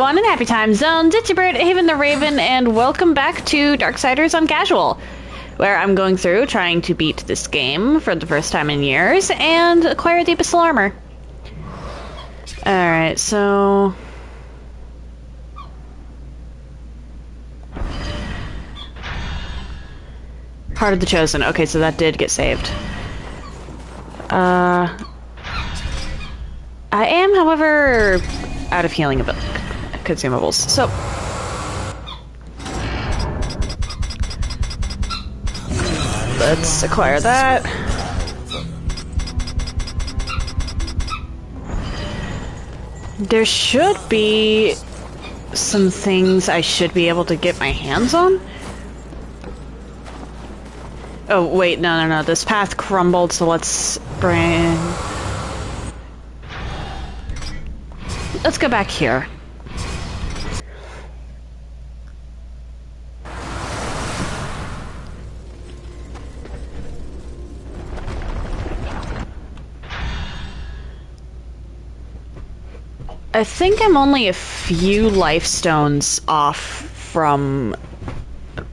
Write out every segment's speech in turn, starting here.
everyone in Happy Time Zones. It's your bird, Haven the Raven, and welcome back to Darksiders on Casual, where I'm going through trying to beat this game for the first time in years and acquire the Abyssal Armor. Alright, so... Heart of the Chosen. Okay, so that did get saved. I am, however, out of healing consumables, so... Let's acquire that. There should be some things I should be able to get my hands on. Oh, wait, no. This path crumbled, so let's bring... Let's go back here. I think I'm only a few life stones off from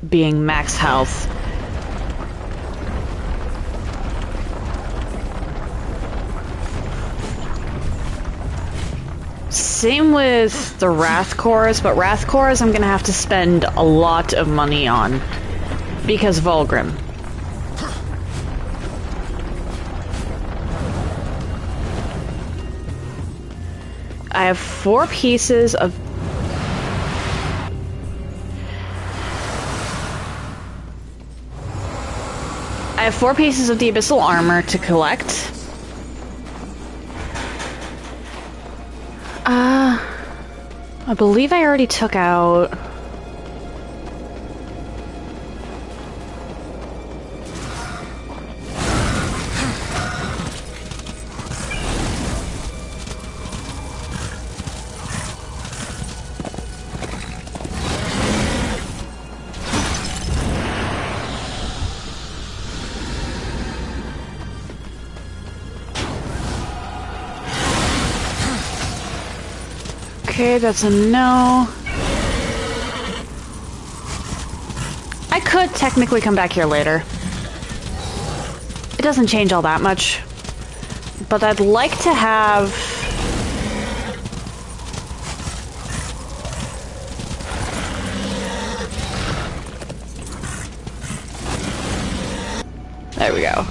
being max health. Same with the Wrath Cores, but Wrath Cores I'm gonna have to spend a lot of money on because Vulgrim. I have 4 pieces of... I have 4 pieces of the Abyssal Armor to collect. I believe I already took out... Okay, that's a no. I could technically come back here later. It doesn't change all that much. But I'd like to have... There we go.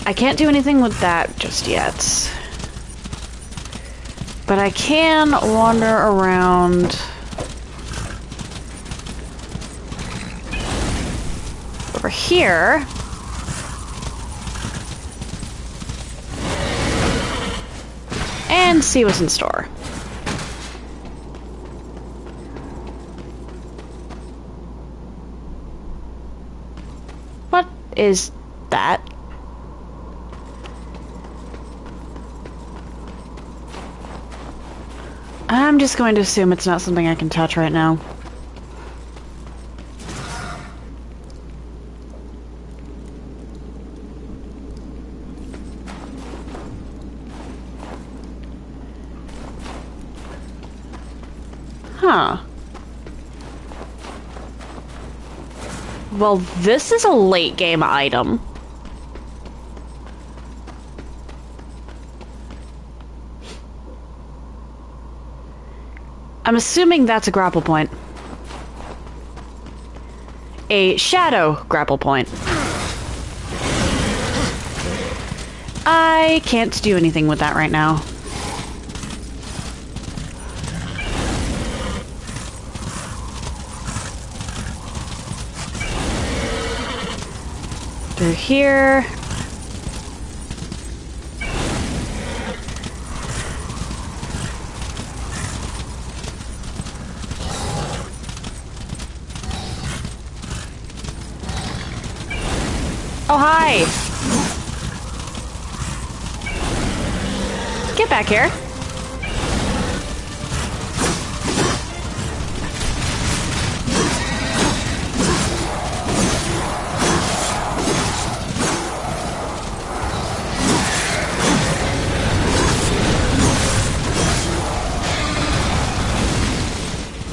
I can't do anything with that just yet. But I can wander around over here. And see what's in store. What is that? I'm just going to assume it's not something I can touch right now. Huh. Well, this is a late game item. I'm assuming that's a grapple point. A shadow grapple point. I can't do anything with that right now. Through here. Oh, hi! Get back here.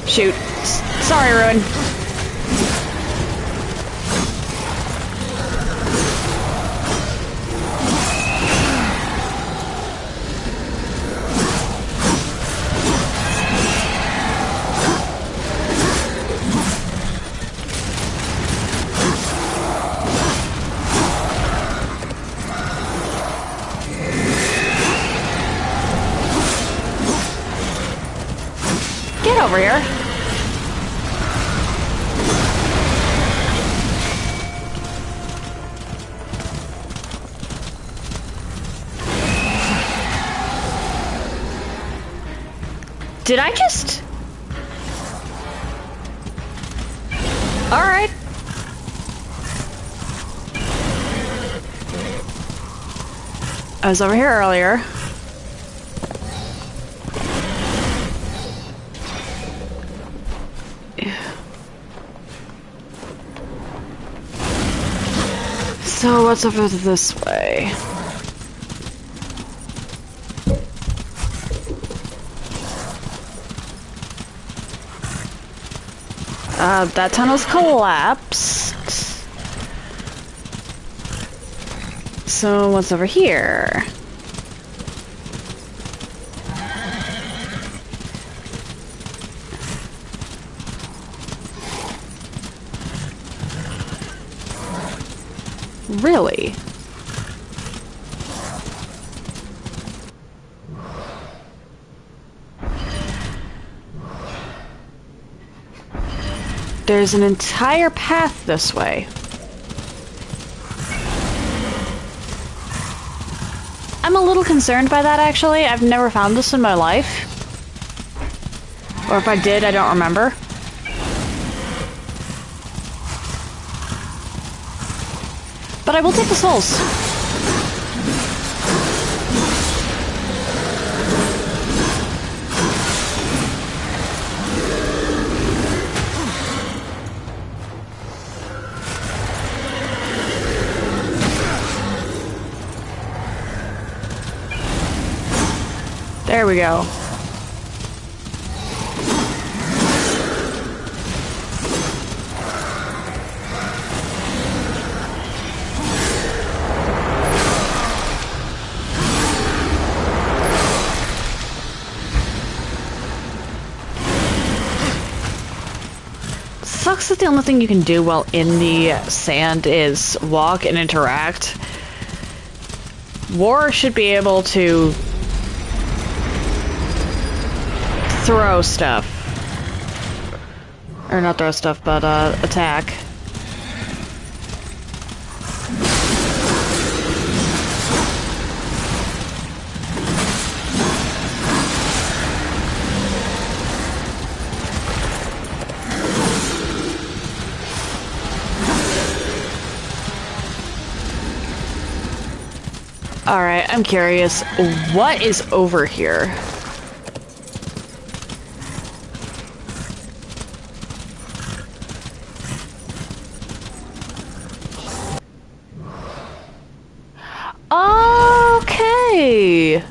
Shoot. Sorry, Ruin. Get over here. Did I just... Alright. I was over here earlier. So what's over this way? That tunnel's collapsed. So what's over here? Really? There's an entire path this way. I'm a little concerned by that, actually. I've never found this in my life. Or if I did, I don't remember. But I will take the souls. There we go. Sucks that the only thing you can do while in the sand is walk and interact. War should be able to throw stuff. Or not throw stuff, but attack. Alright, I'm curious. What is over here? Okay.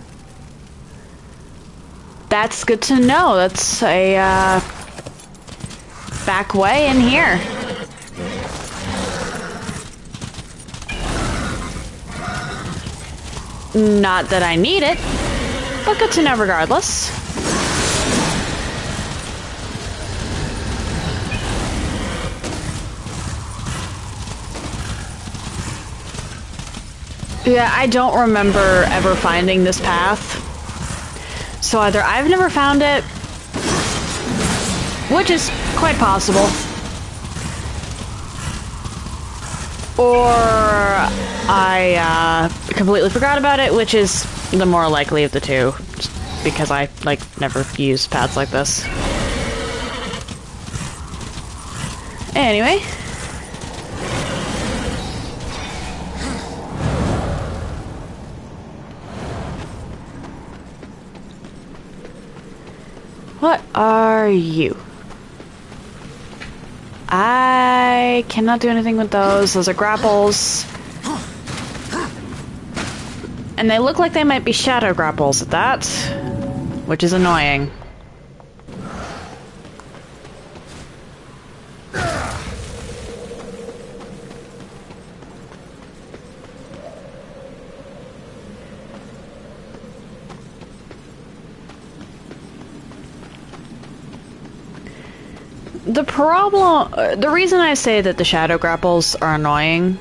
That's good to know. That's a back way in here. Not that I need it, but good to know regardless. Yeah, I don't remember ever finding this path. So either I've never found it, which is quite possible, or I completely forgot about it, which is the more likely of the two, just because I, like, never use paths like this. Anyway. What are you? I cannot do anything with those. Those are grapples. And they look like they might be shadow grapples at that, which is annoying. The problem, the reason I say that the shadow grapples are annoying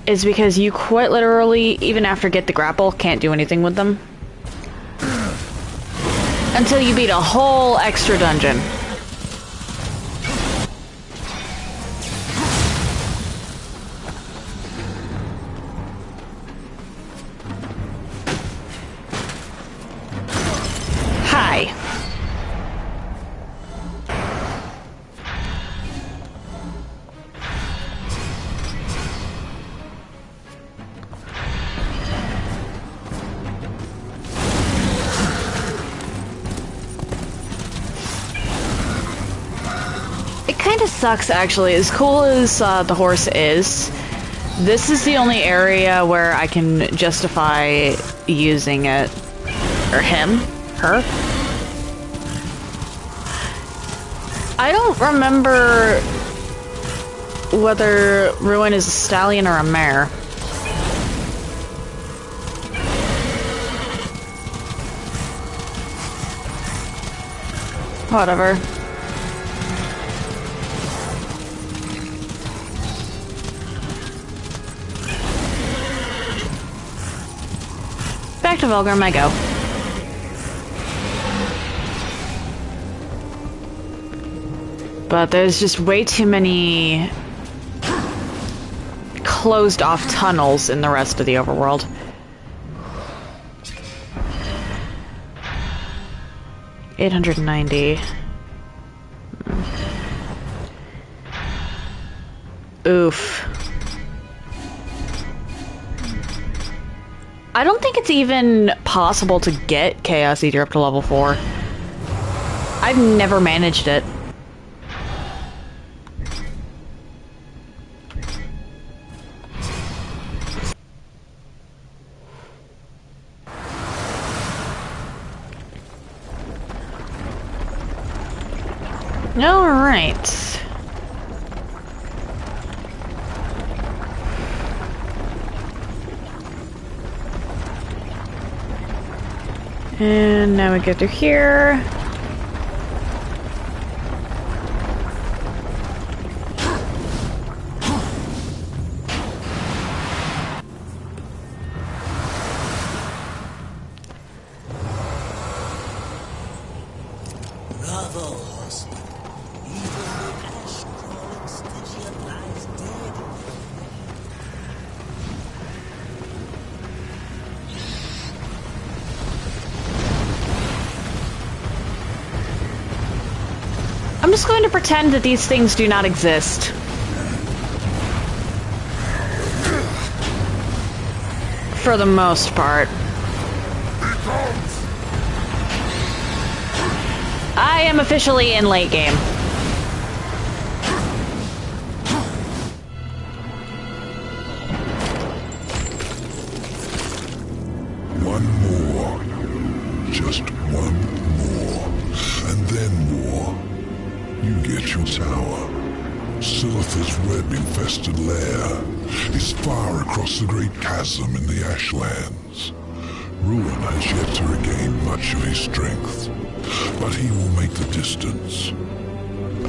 is because you quite literally, even after get the grapple, can't do anything with them. Until you beat a whole extra dungeon. Hi. It kind of sucks, actually. As cool as the horse is, this is the only area where I can justify using it. Or him. Her. I don't remember whether Ruin is a stallion or a mare. Whatever. Back to Vulgrim I go. But there's just way too many closed off tunnels in the rest of the overworld. $890. Oof. I don't think it's even possible to get Chaos Eater up to level 4. I've never managed it. All right. And now we go through here. I'm just going to pretend that these things do not exist. For the most part. I am officially in late game. One more. Just one more. And then more. You get your tower. Silith's web-infested lair is far across the great chasm in the Ashlands. Ruin has yet to regain much of his strength, but he will make the distance.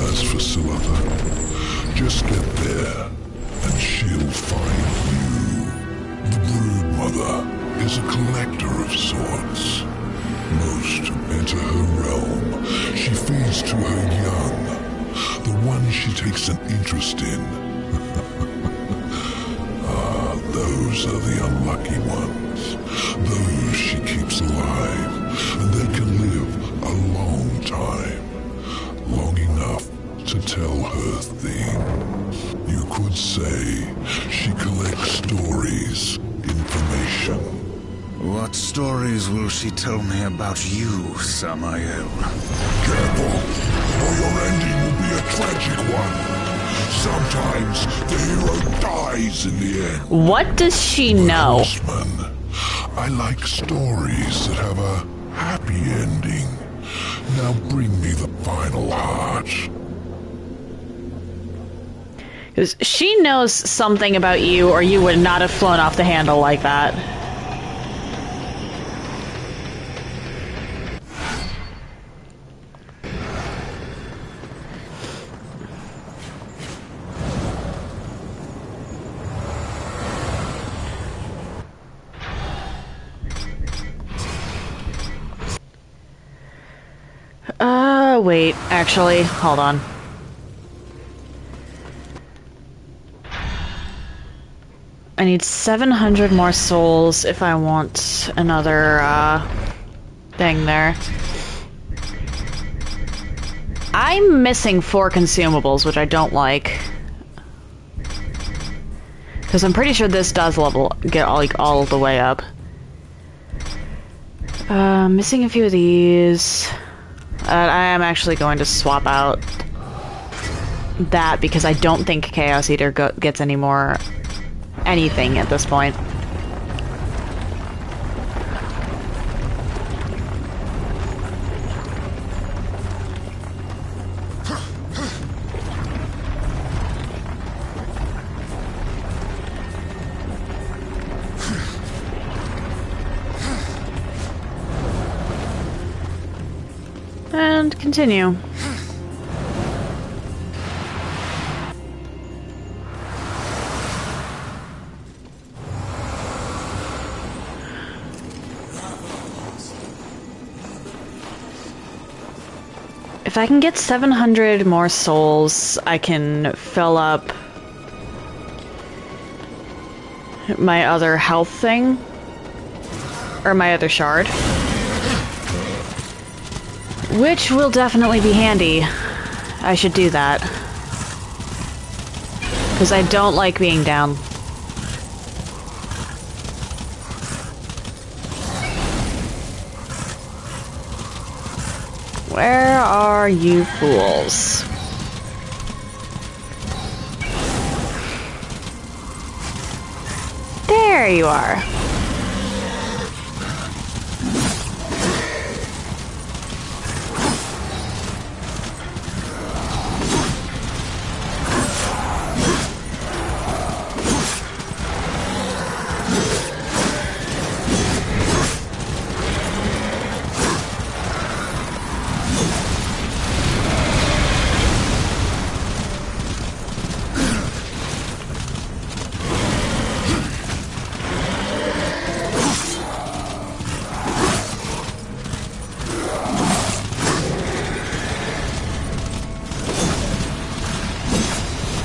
As for Silitha, just get there, and she'll find you. The Broodmother is a collector of sorts. Most enter her realm. She feeds to her young, the one she takes an interest in. Those are the unlucky ones. Those she keeps alive, and they can live a long time. Long enough to tell her things. You could say she collects stories, information. What stories will she tell me about you, Samael? Careful, or your ending will be a tragic one. Sometimes the hero dies in the end. What does she know? Horseman, I like stories that have a happy ending. Now bring me the final heart. Because she knows something about you, or you would not have flown off the handle like that. wait, actually. Hold on. I need 700 more souls if I want another, thing there. I'm missing 4 consumables, which I don't like. Because I'm pretty sure this does get all the way up. Missing a few of these. I am actually going to swap out that because I don't think Chaos Eater gets any more anything at this point. And continue. If I can get 700 more souls, I can fill up my other health thing, or my other shard. Which will definitely be handy. I should do that. Because I don't like being down. Where are you fools? There you are.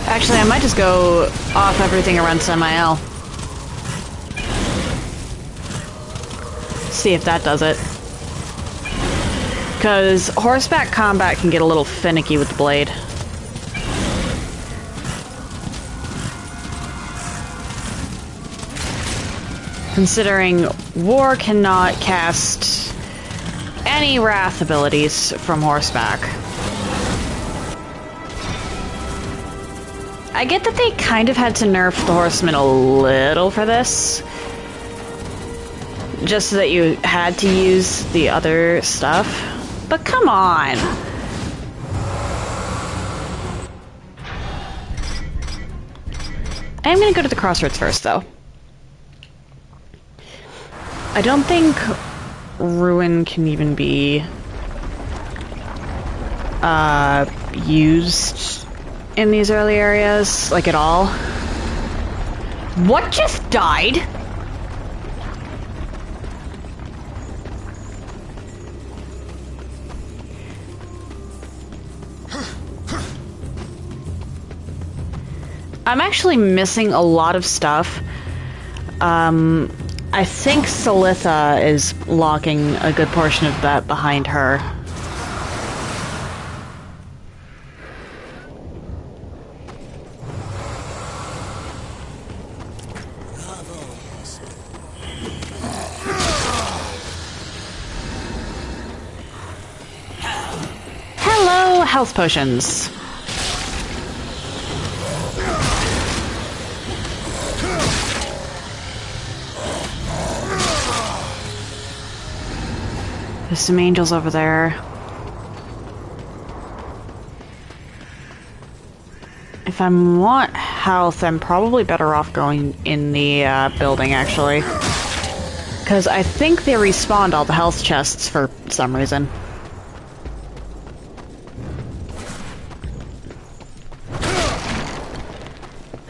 Actually, I might just go off everything around Semi-L. See if that does it. Because horseback combat can get a little finicky with the blade. Considering War cannot cast any Wrath abilities from horseback. I get that they kind of had to nerf the horsemen a little for this. Just so that you had to use the other stuff. But come on! I'm gonna go to the crossroads first, though. I don't think Ruin can even be used in these early areas, like at all. What just died? I'm actually missing a lot of stuff. I think Salitha is locking a good portion of that behind her. Hello, health potions. There's some angels over there. If I want health, I'm probably better off going in the building, actually. Because I think they respawned all the health chests for some reason.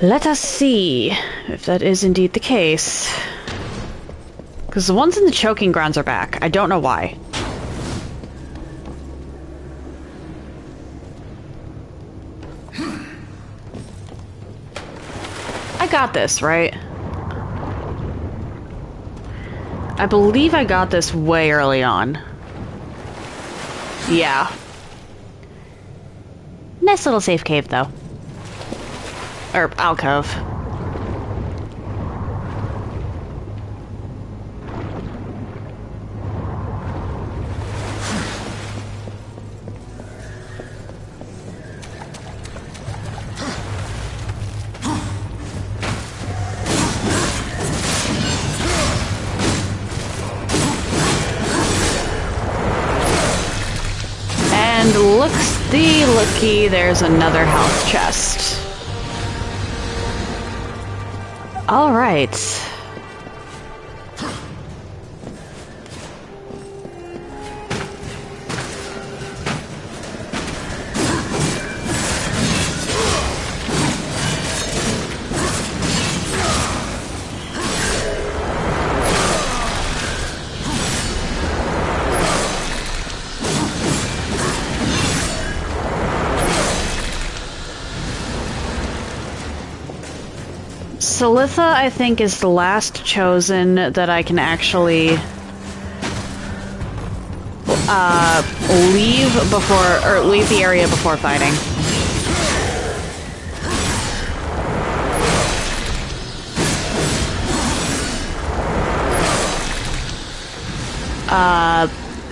Let us see if that is indeed the case. Because the ones in the choking grounds are back. I don't know why. got this, right? I believe I got this way early on. Yeah. Nice little safe cave, though. Or alcove. And looky, there's another health chest. All right. Silitha, I think, is the last chosen that I can actually leave the area before fighting.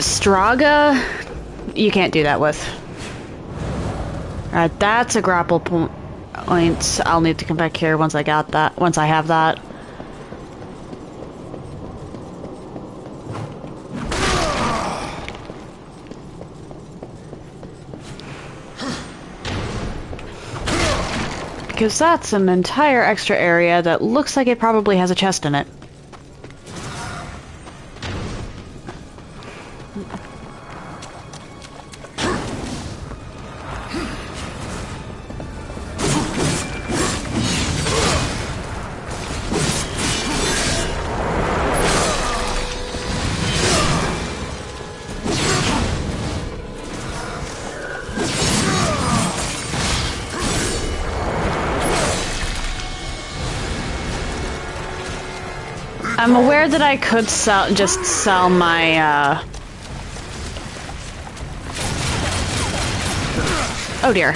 Straga, you can't do that with. Alright, that's a grapple point. I'll need to come back here once I have that. Because that's an entire extra area that looks like it probably has a chest in it. I'm aware that I could just sell my, oh dear.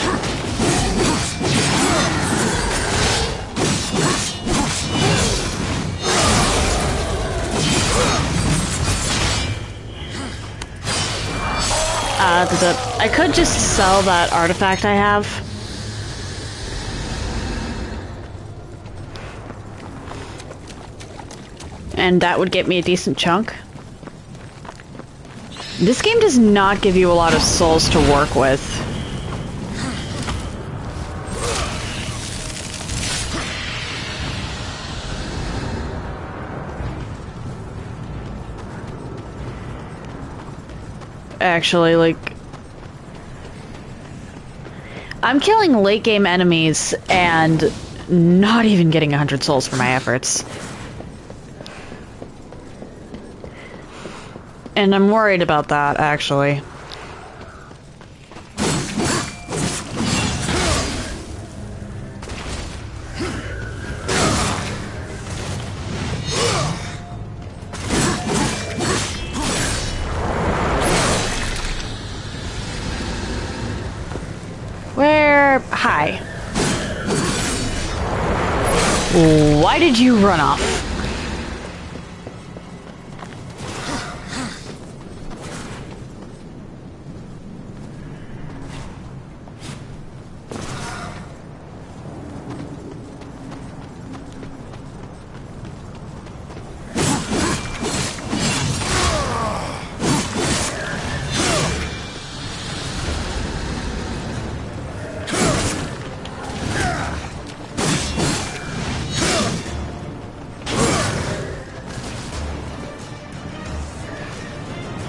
I could just sell that artifact I have. And that would get me a decent chunk. This game does not give you a lot of souls to work with. Actually, like, I'm killing late game enemies and not even getting 100 souls for my efforts. And I'm worried about that, actually. Hi. Why did you run off?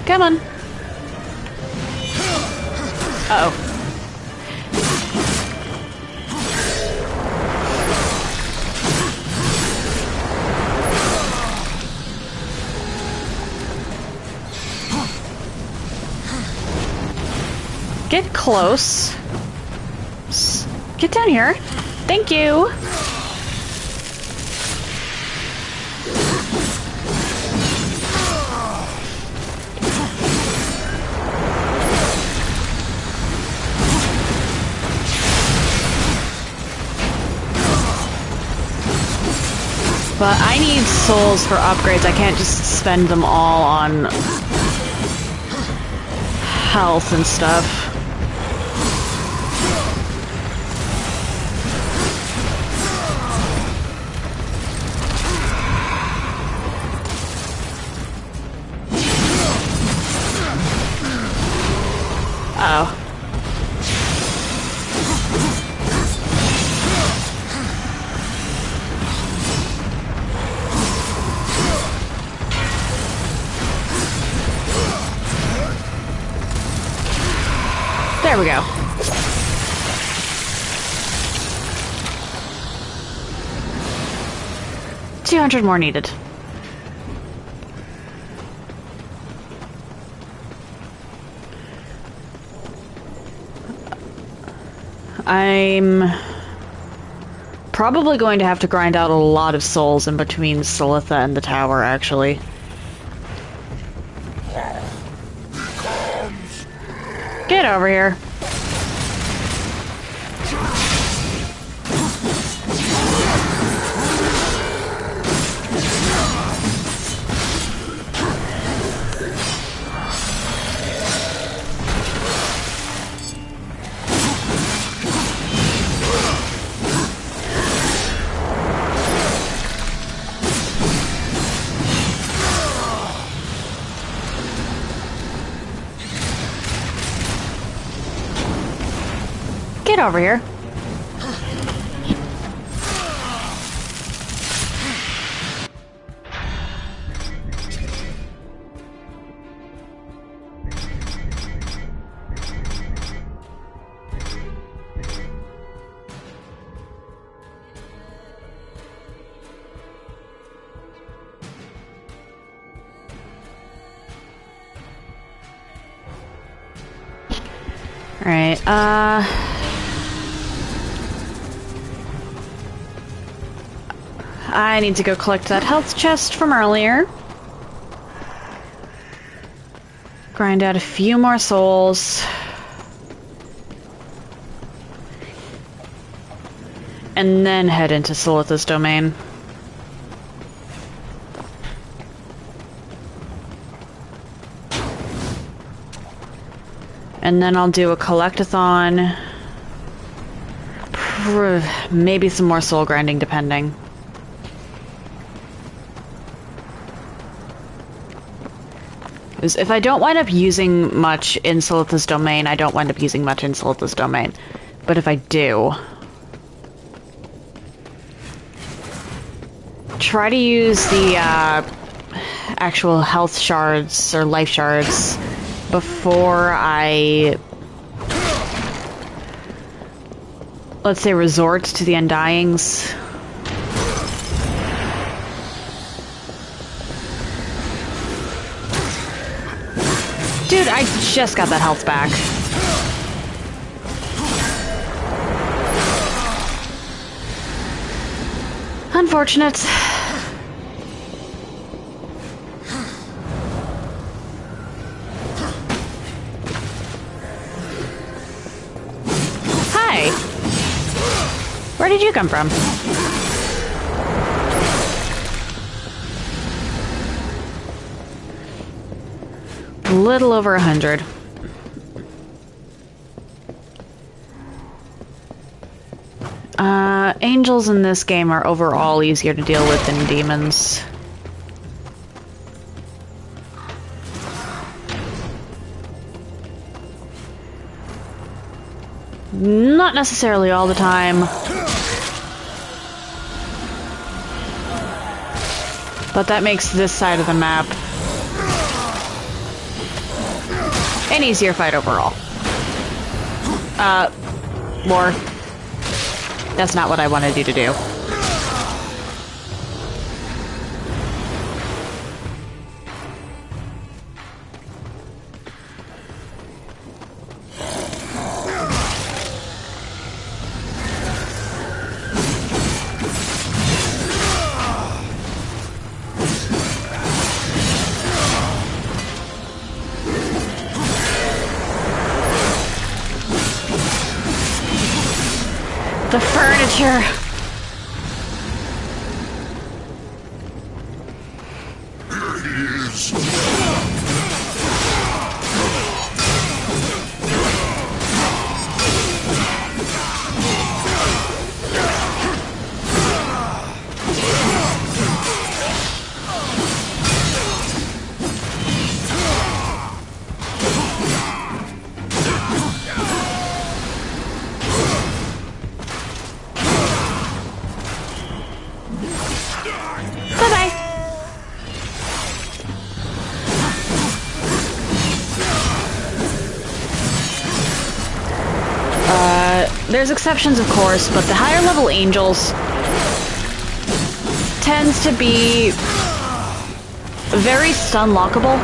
Come on. Uh-oh. Get close. Get down here. Thank you. But I need souls for upgrades. I can't just spend them all on health and stuff. Oh. There we go. $200 more needed. I'm probably going to have to grind out a lot of souls in between Silitha and the tower, actually. Get over here. Get over here. All right, I need to go collect that health chest from earlier. Grind out a few more souls. And then head into Silitha's domain. And then I'll do a collectathon. Maybe some more soul grinding, depending. Because if I don't wind up using much in Silitha's domain, I don't wind up using much in Silitha's domain. But if I do, try to use the actual health shards or life shards before I, let's say, resort to the Undyings. Dude, I just got that health back. Unfortunate. Hi. Where did you come from? A little over 100. Angels in this game are overall easier to deal with than demons. Not necessarily all the time. But that makes this side of the map an easier fight overall. War. That's not what I wanted you to do. The furniture. There's exceptions, of course, but the higher level angels tends to be very stun lockable.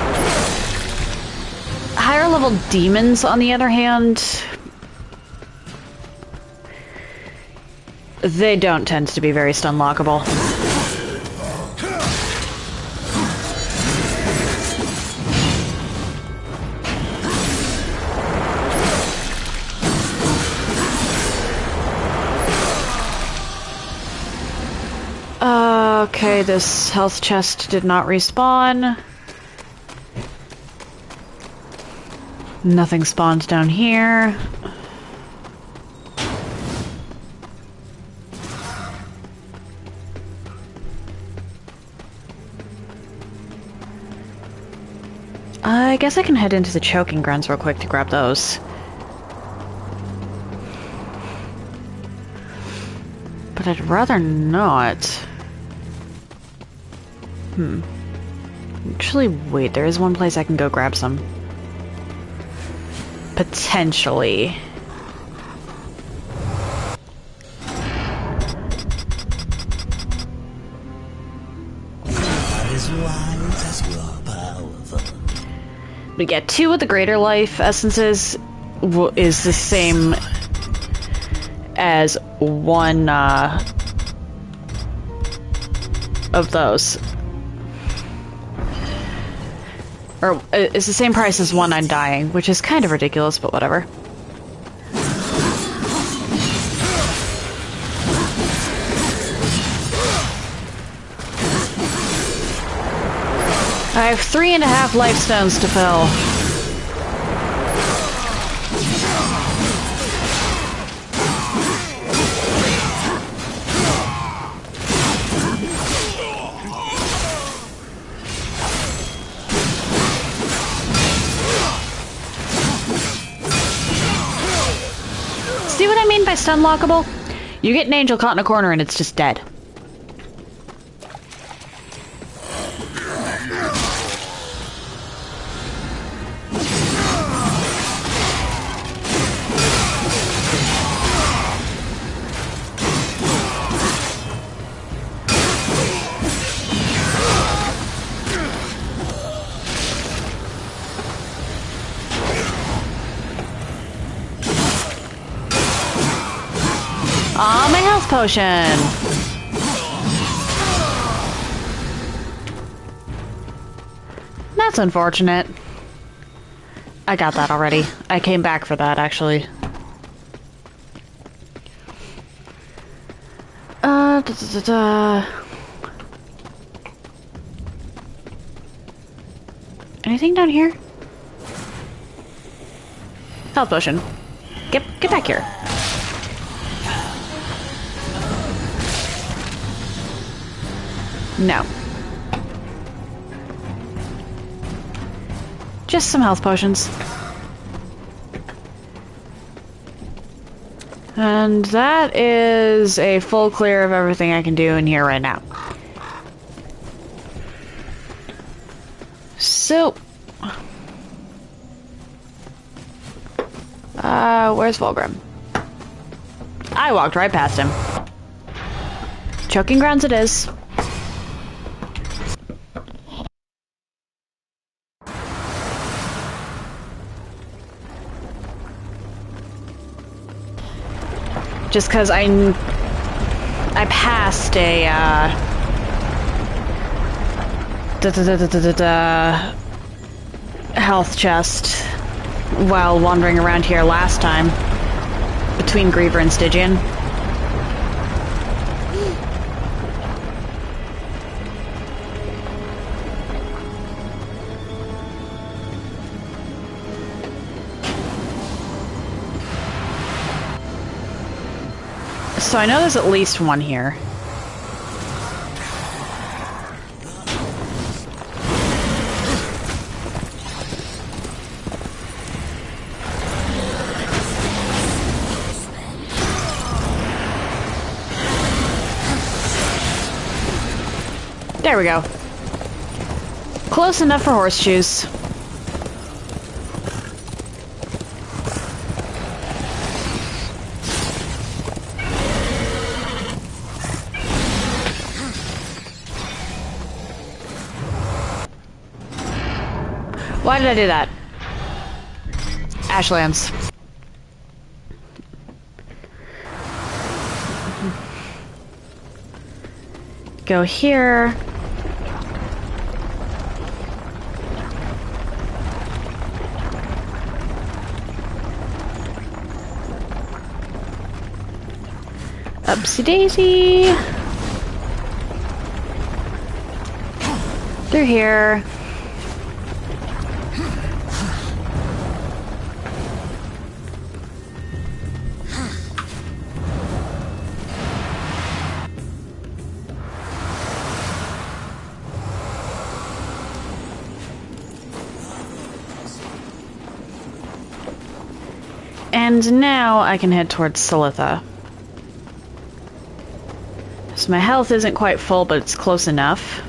Higher level demons, on the other hand, they don't tend to be very stun lockable. Okay, this health chest did not respawn. Nothing spawns down here. I guess I can head into the choking grounds real quick to grab those. But I'd rather not. Actually, wait, there is one place I can go grab some. Potentially. We get 2 of the greater life essences is the same as 1 of those. Or it's the same price as 1 undying, which is kind of ridiculous, but whatever. I have 3.5 life stones to fill. See what I mean by stun lockable? You get an angel caught in a corner and it's just dead. Ah, my health potion! That's unfortunate. I got that already. I came back for that, actually. Anything down here? Health potion. Get back here. No. Just some health potions. And that is a full clear of everything I can do in here right now. So... where's Volgrim? I walked right past him. Choking grounds it is. Just because I passed a health chest while wandering around here last time between Griever and Stygian. So I know there's at least one here. There we go. Close enough for horseshoes. Why did I do that? Ashlands. Go here. Upsy daisy. Through here. And now I can head towards Silitha. So my health isn't quite full, but it's close enough.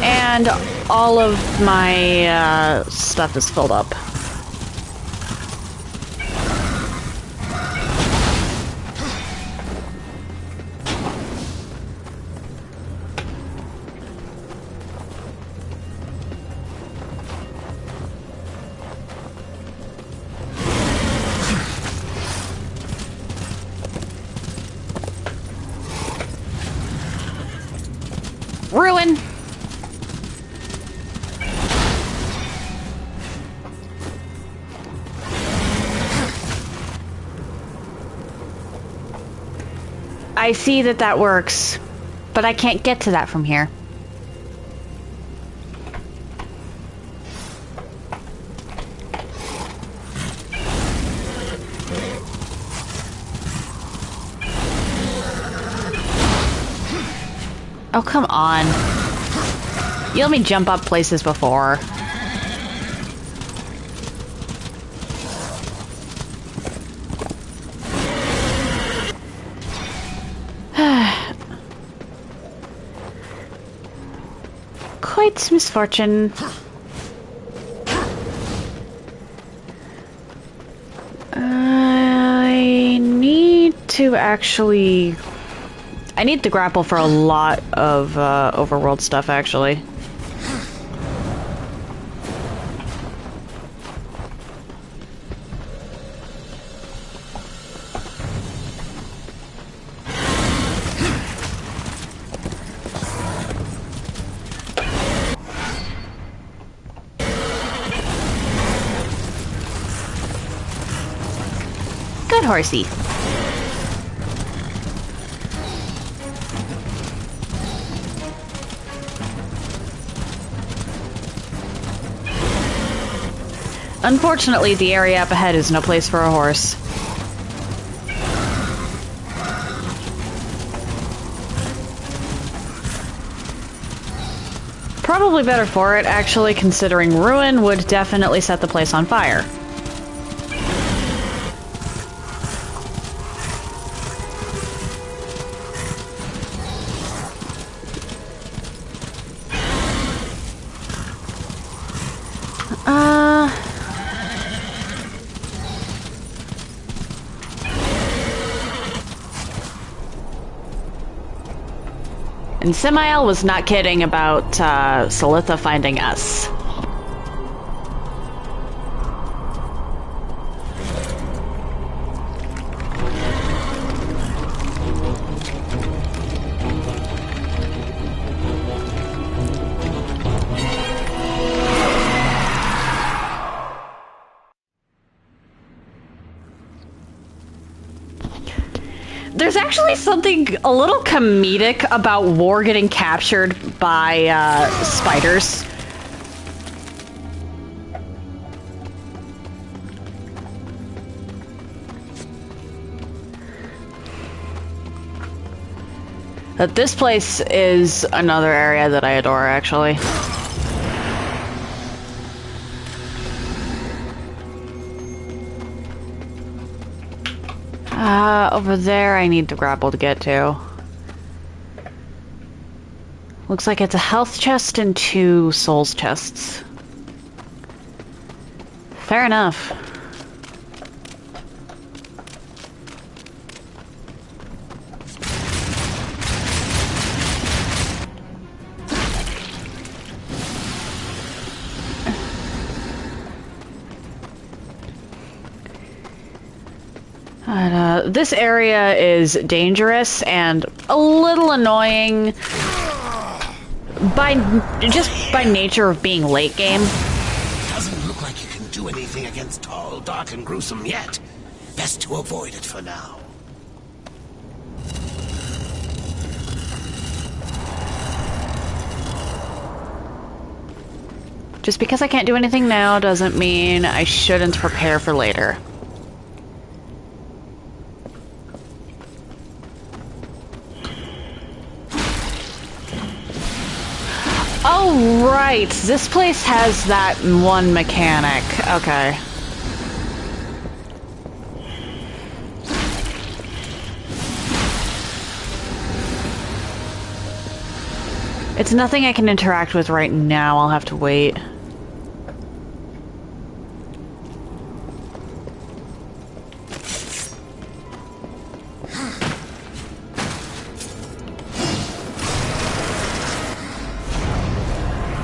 And all of my stuff is filled up. Ruin! I see that that works, but I can't get to that from here. Oh, come on. You let me jump up places before. Quite misfortune. I need to actually... I need to grapple for a lot of overworld stuff, actually. Good horsey. Unfortunately, the area up ahead is no place for a horse. Probably better for it, actually, considering Ruin would definitely set the place on fire. And Samael was not kidding about Silitha finding us. There's actually something a little comedic about War getting captured by spiders. But this place is another area that I adore, actually. Over there I need to grapple to get to. Looks like it's a health chest and 2 souls chests. Fair enough. This area is dangerous and a little annoying just by nature of being late game. Doesn't look like you can do anything against tall, dark, and gruesome yet. Best to avoid it for now. Just because I can't do anything now doesn't mean I shouldn't prepare for later. Oh, right. This place has that one mechanic. Okay. It's nothing I can interact with right now. I'll have to wait.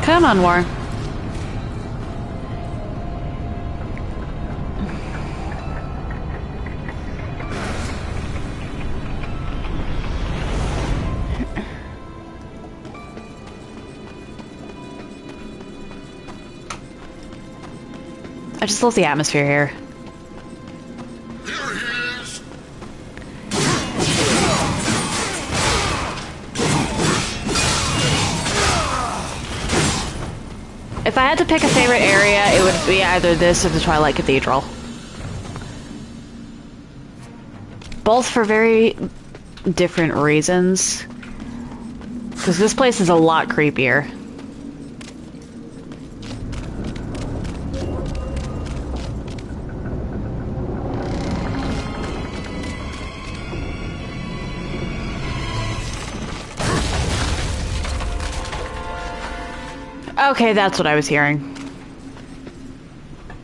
Come on, War. I just love the atmosphere here. Here he is! If I had to pick a favorite area, it would be either this or the Twilight Cathedral. Both for very different reasons. Because this place is a lot creepier. Okay, that's what I was hearing.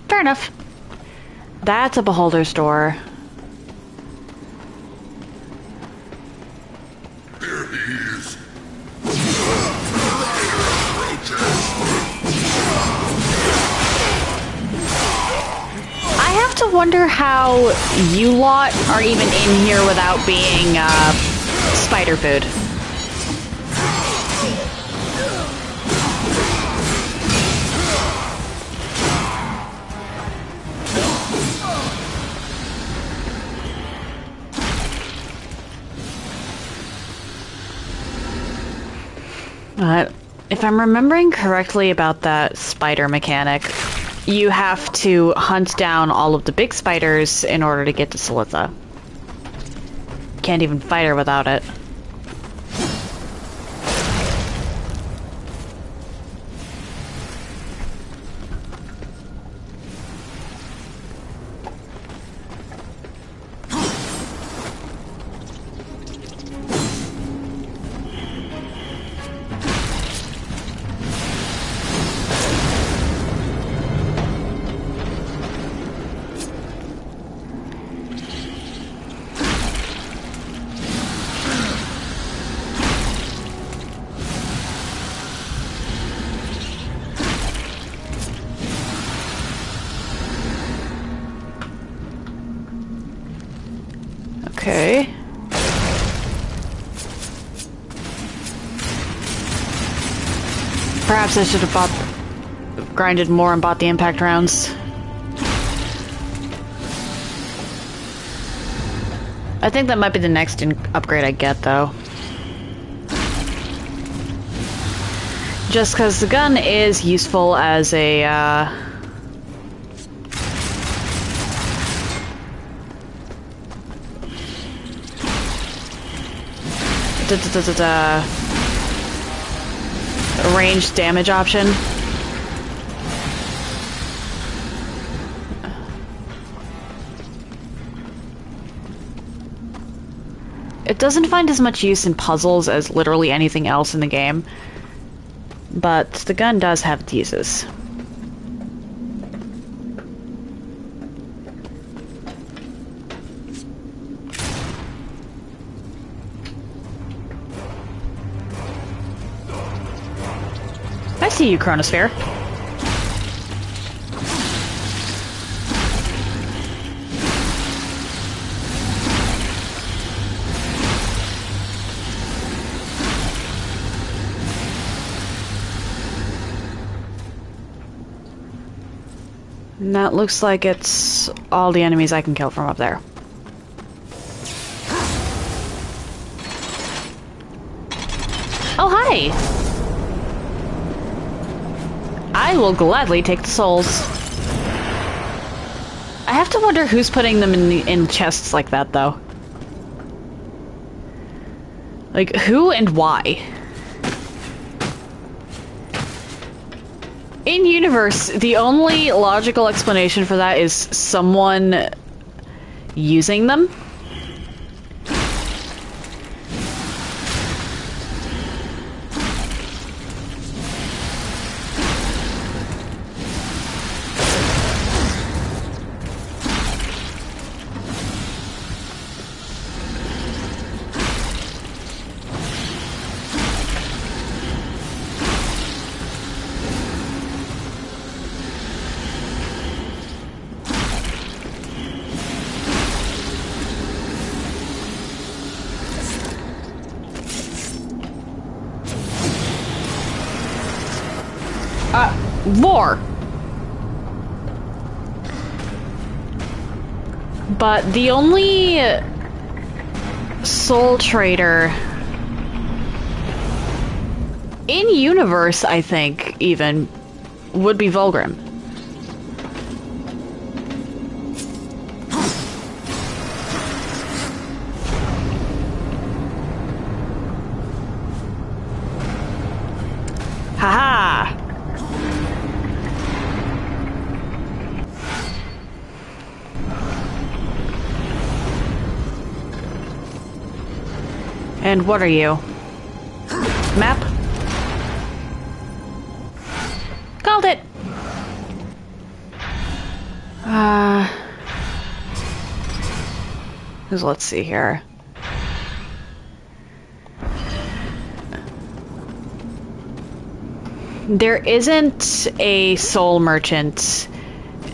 Fair enough. That's a beholder's door. Here he is! I have to wonder how you lot are even in here without being, spider food. If I'm remembering correctly about that spider mechanic, you have to hunt down all of the big spiders in order to get to Salitha. Can't even fight her without it. Okay. Perhaps I should have grinded more and bought the impact rounds. I think that might be the next upgrade I get, though. Just because the gun is useful as a, ranged damage option. It doesn't find as much use in puzzles as literally anything else in the game, but the gun does have its uses. I see you, Chronosphere. And that looks like it's all the enemies I can kill from up there. Oh, hi! I will gladly take the souls. I have to wonder who's putting them in chests like that, though. Like, who and why? In universe, the only logical explanation for that is someone using them. More. But the only soul trader in universe, I think, even, would be Vulgrim. Haha! And what are you? Map? Called it! Let's see here. There isn't a soul merchant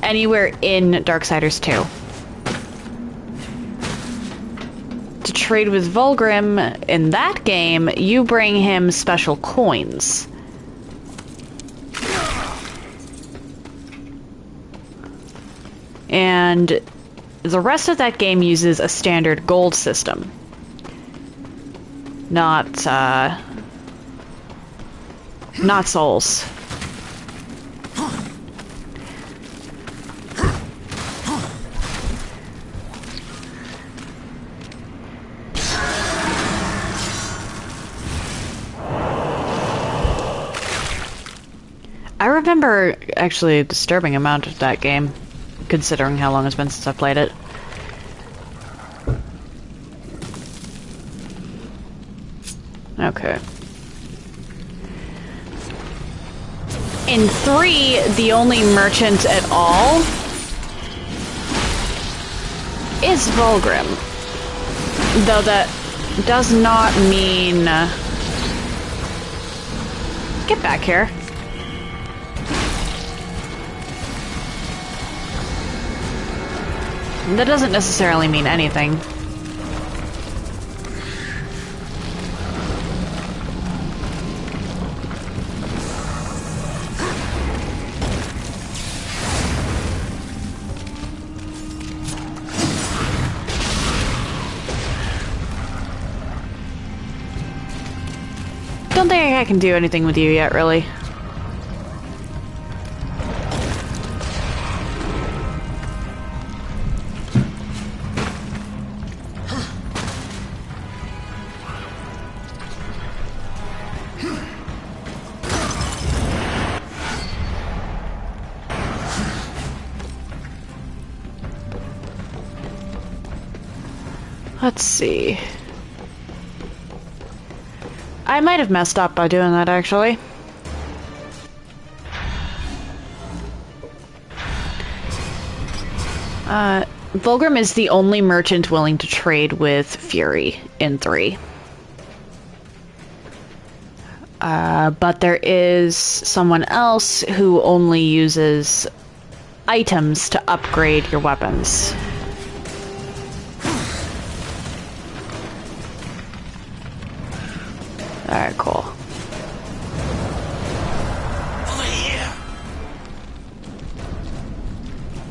anywhere in Darksiders 2. To trade with Vulgrim in that game, you bring him special coins. And the rest of that game uses a standard gold system. Not souls. I remember actually a disturbing amount of that game, considering how long it's been since I played it. Okay. In 3, the only merchant at all is Vulgrim. Though that does not mean... Get back here. That doesn't necessarily mean anything. Don't think I can do anything with you yet, really. Let's see. I might have messed up by doing that, actually. Vulgrim is the only merchant willing to trade with Fury in 3. But there is someone else who only uses items to upgrade your weapons. Alright, cool. Over here.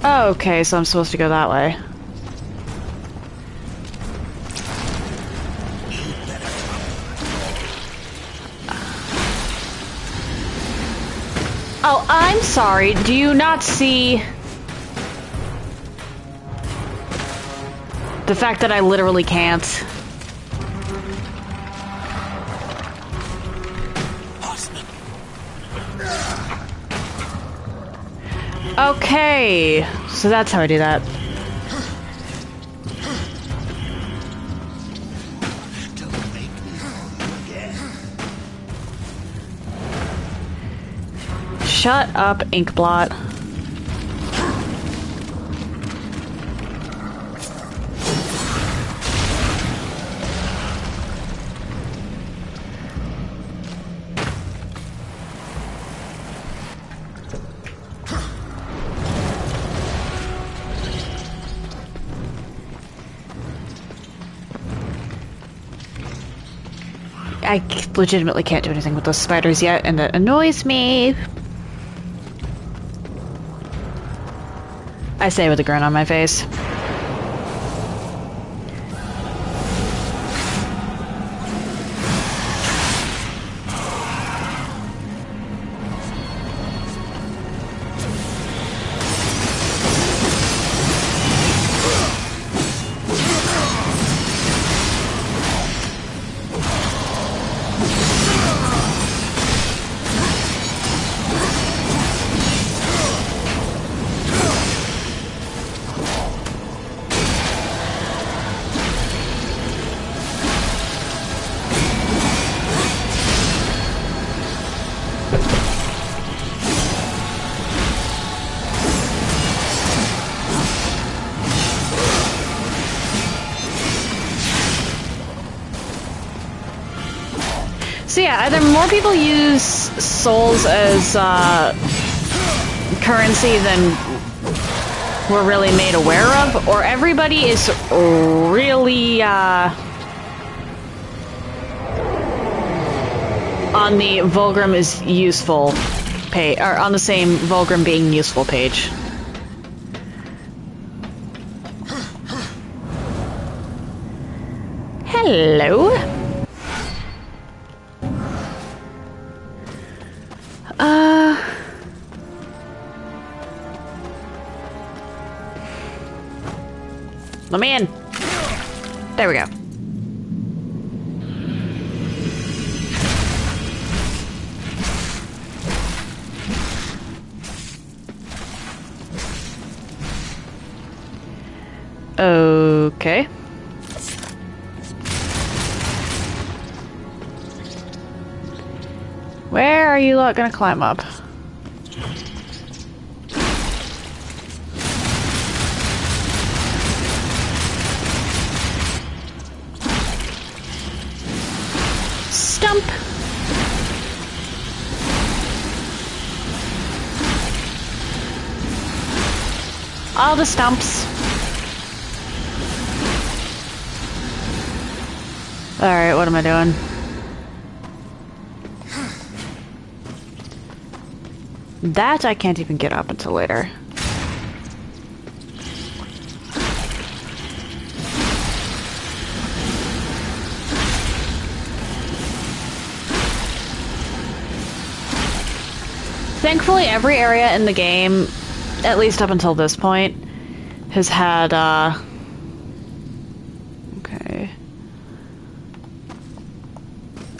Okay, so I'm supposed to go that way. Oh, I'm sorry. Do you not see the fact that I literally can't? Okay, so that's how I do that. Shut up, Inkblot. I legitimately can't do anything with those spiders yet, and that annoys me. I say with a grin on my face. So yeah, either more people use souls as currency than we're really made aware of, or everybody is really on the Vulgrim is useful page, or on the same Vulgrim being useful page. Hello. Let me in. There we go. Okay. Where are you lot gonna climb up? Stump! All the stumps. Alright, what am I doing? That I can't even get up until later. Thankfully, every area in the game, at least up until this point, has had, okay.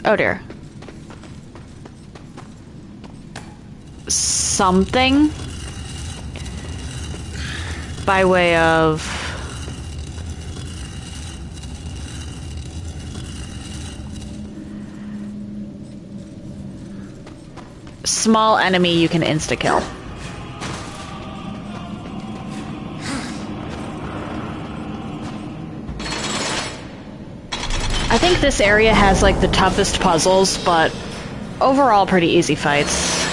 Oh dear. Something by way of small enemy you can insta-kill. I think this area has like the toughest puzzles, but overall pretty easy fights.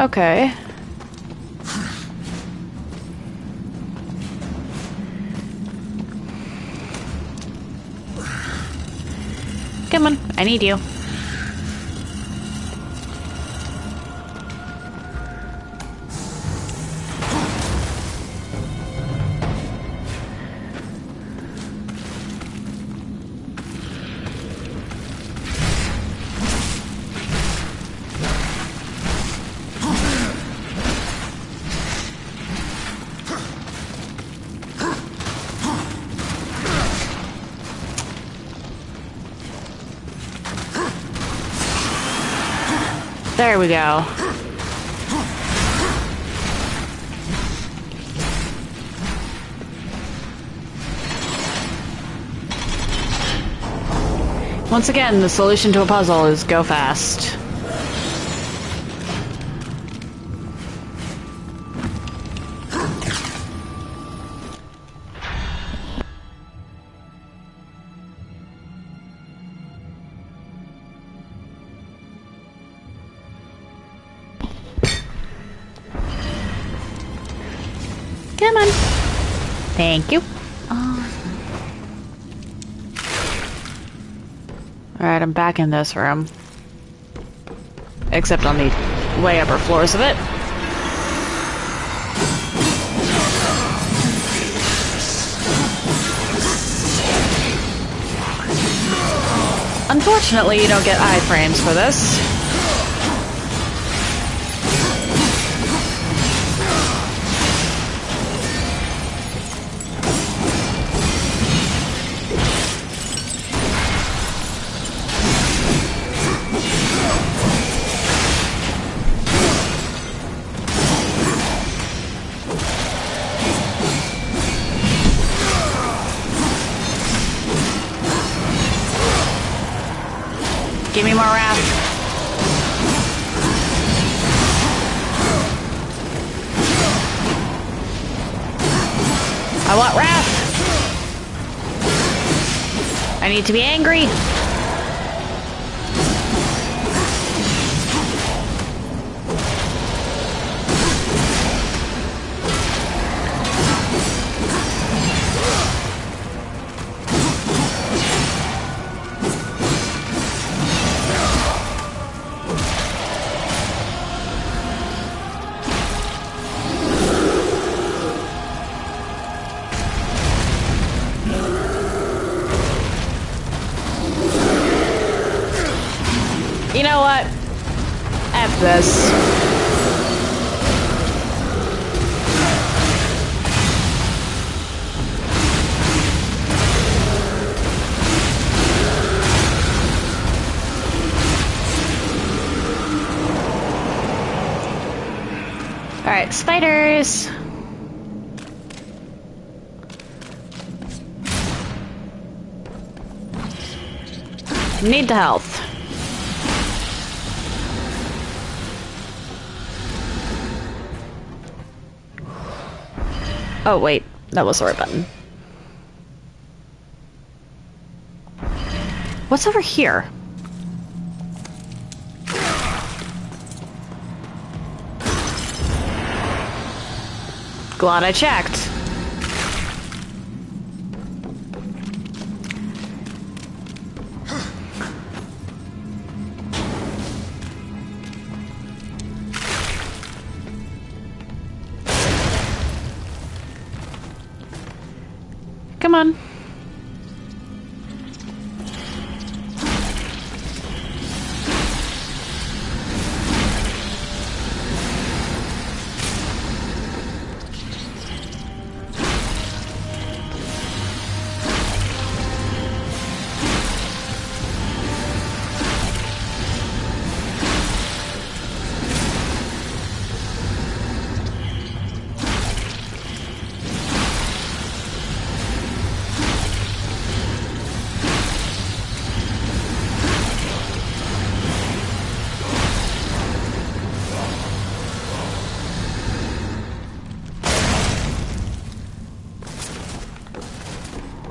Okay. Come on, I need you. There we go. Once again, the solution to a puzzle is go fast. Come on. Thank you. Alright, I'm back in this room. Except on the way upper floors of it. Unfortunately, you don't get iframes for this. Give me more wrath. I want wrath. I need to be angry. You know what? F this. Alright, spiders. Need the health. Oh wait, that was the right button. What's over here? Glad I checked. Come on.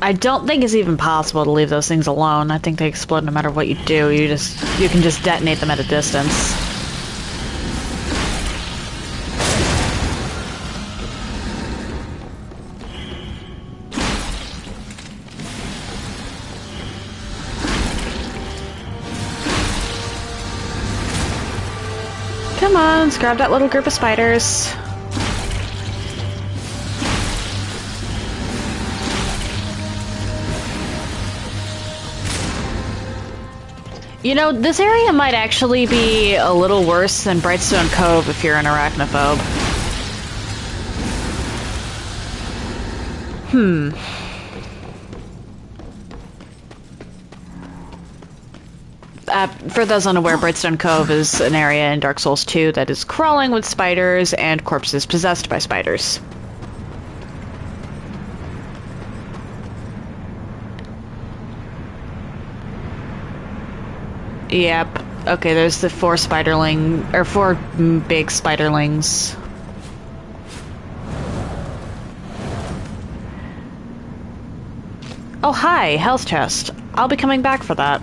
I don't think it's even possible to leave those things alone. I think they explode no matter what you do. You can just detonate them at a distance. Come on, let's grab that little group of spiders. You know, this area might actually be a little worse than Brightstone Cove if you're an arachnophobe. For those unaware, Brightstone Cove is an area in Dark Souls 2 that is crawling with spiders and corpses possessed by spiders. Yep. Okay, there's the four big spiderlings. Oh, hi, health chest. I'll be coming back for that.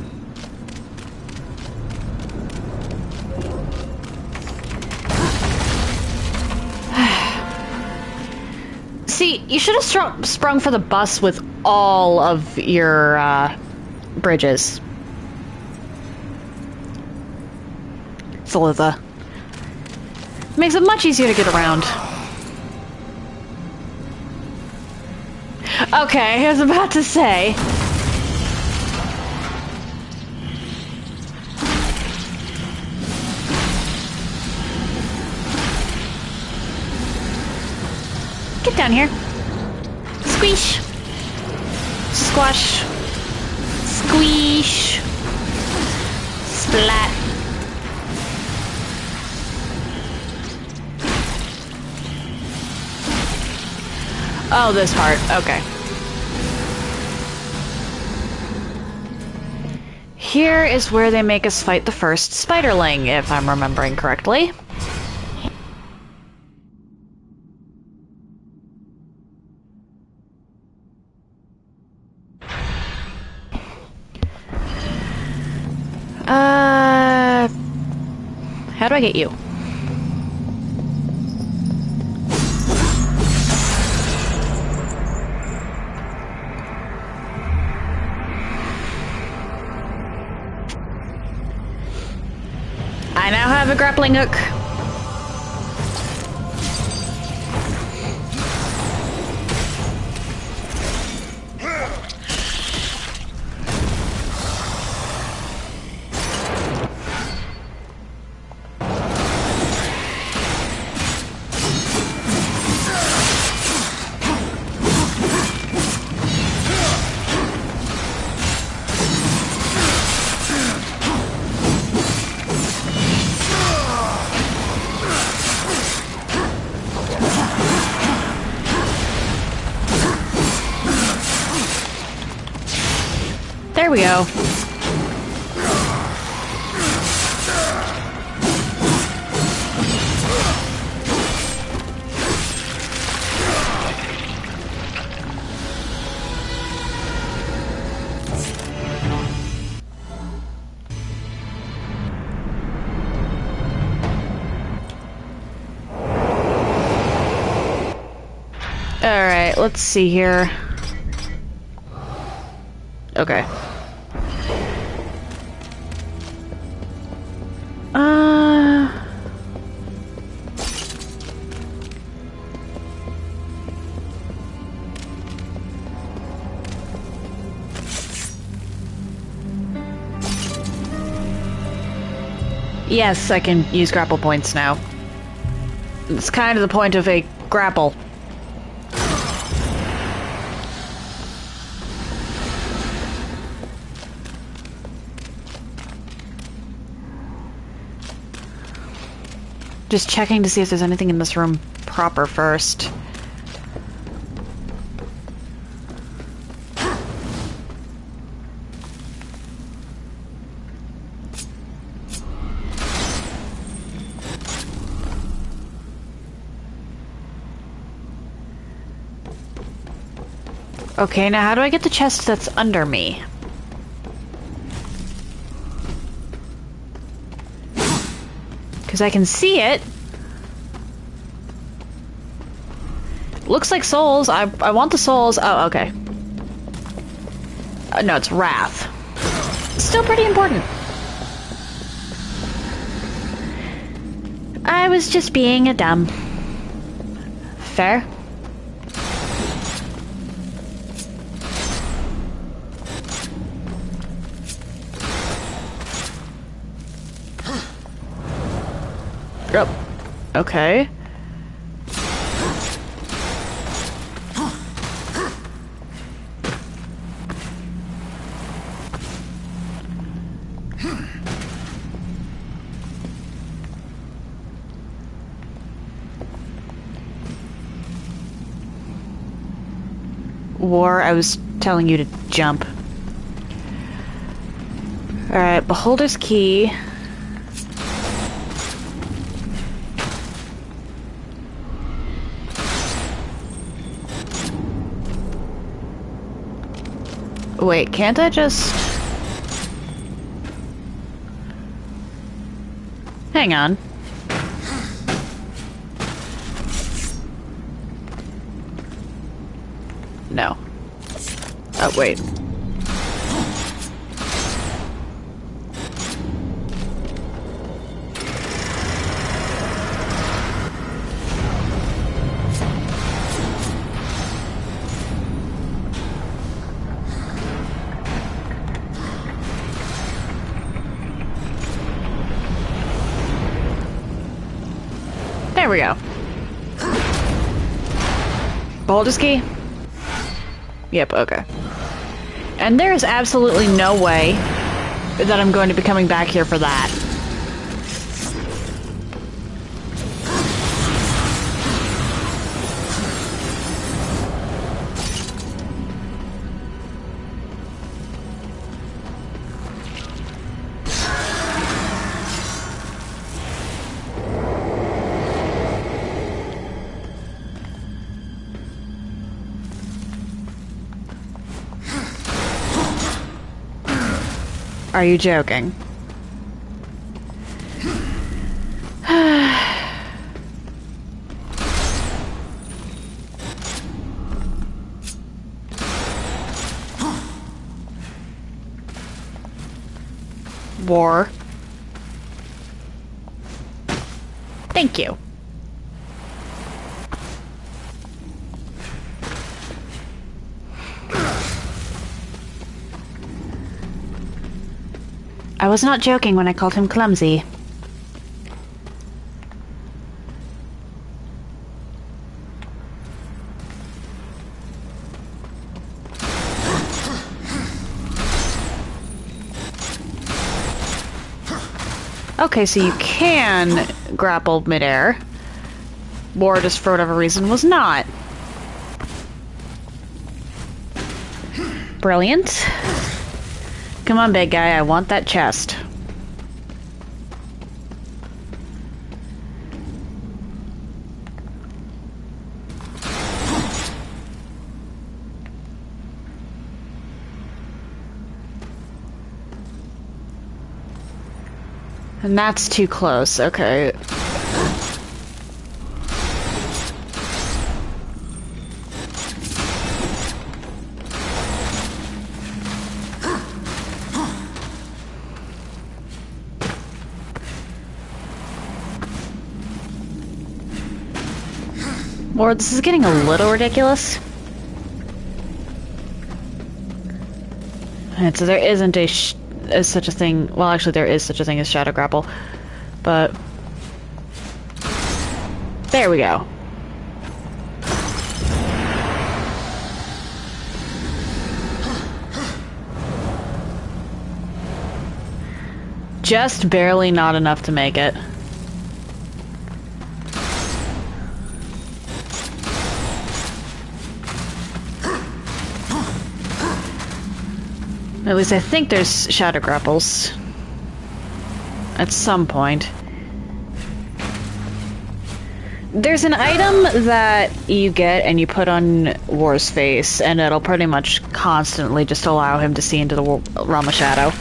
See, you should have sprung for the bus with all of your bridges. Salitha. Makes it much easier to get around. Okay, I was about to say. Get down here. Squish. Squash. Squeesh. Splat. Oh, this part. Okay. Here is where they make us fight the first spiderling, if I'm remembering correctly. How do I get you? I now have a grappling hook. There we go. Alright, let's see here. Okay. Yes, I can use grapple points now. It's kind of the point of a grapple. Just checking to see if there's anything in this room proper first. Okay, now how do I get the chest that's under me? Because I can see it. Looks like souls. I want the souls. Oh, okay. No, it's wrath. Still pretty important. I was just being a dumb. Fair? Oh, okay. War, I was telling you to jump. Alright, Beholder's Key. Wait, can't I just... Hang on. No. Oh, wait. There we go. Beholder's Key? Yep, okay. And there is absolutely no way that I'm going to be coming back here for that. Are you joking? War. Thank you. I was not joking when I called him clumsy. Okay, so you can grapple midair. War just for whatever reason was not. Brilliant. Come on, big guy, I want that chest. And that's too close, okay. Lord, this is getting a little ridiculous. And so there isn't such a thing. Well, actually, there is such a thing as shadow grapple, but there we go. Just barely not enough to make it. At least I think there's shadow grapples. At some point. There's an item that you get and you put on War's face, and it'll pretty much constantly just allow him to see into the realm of shadow.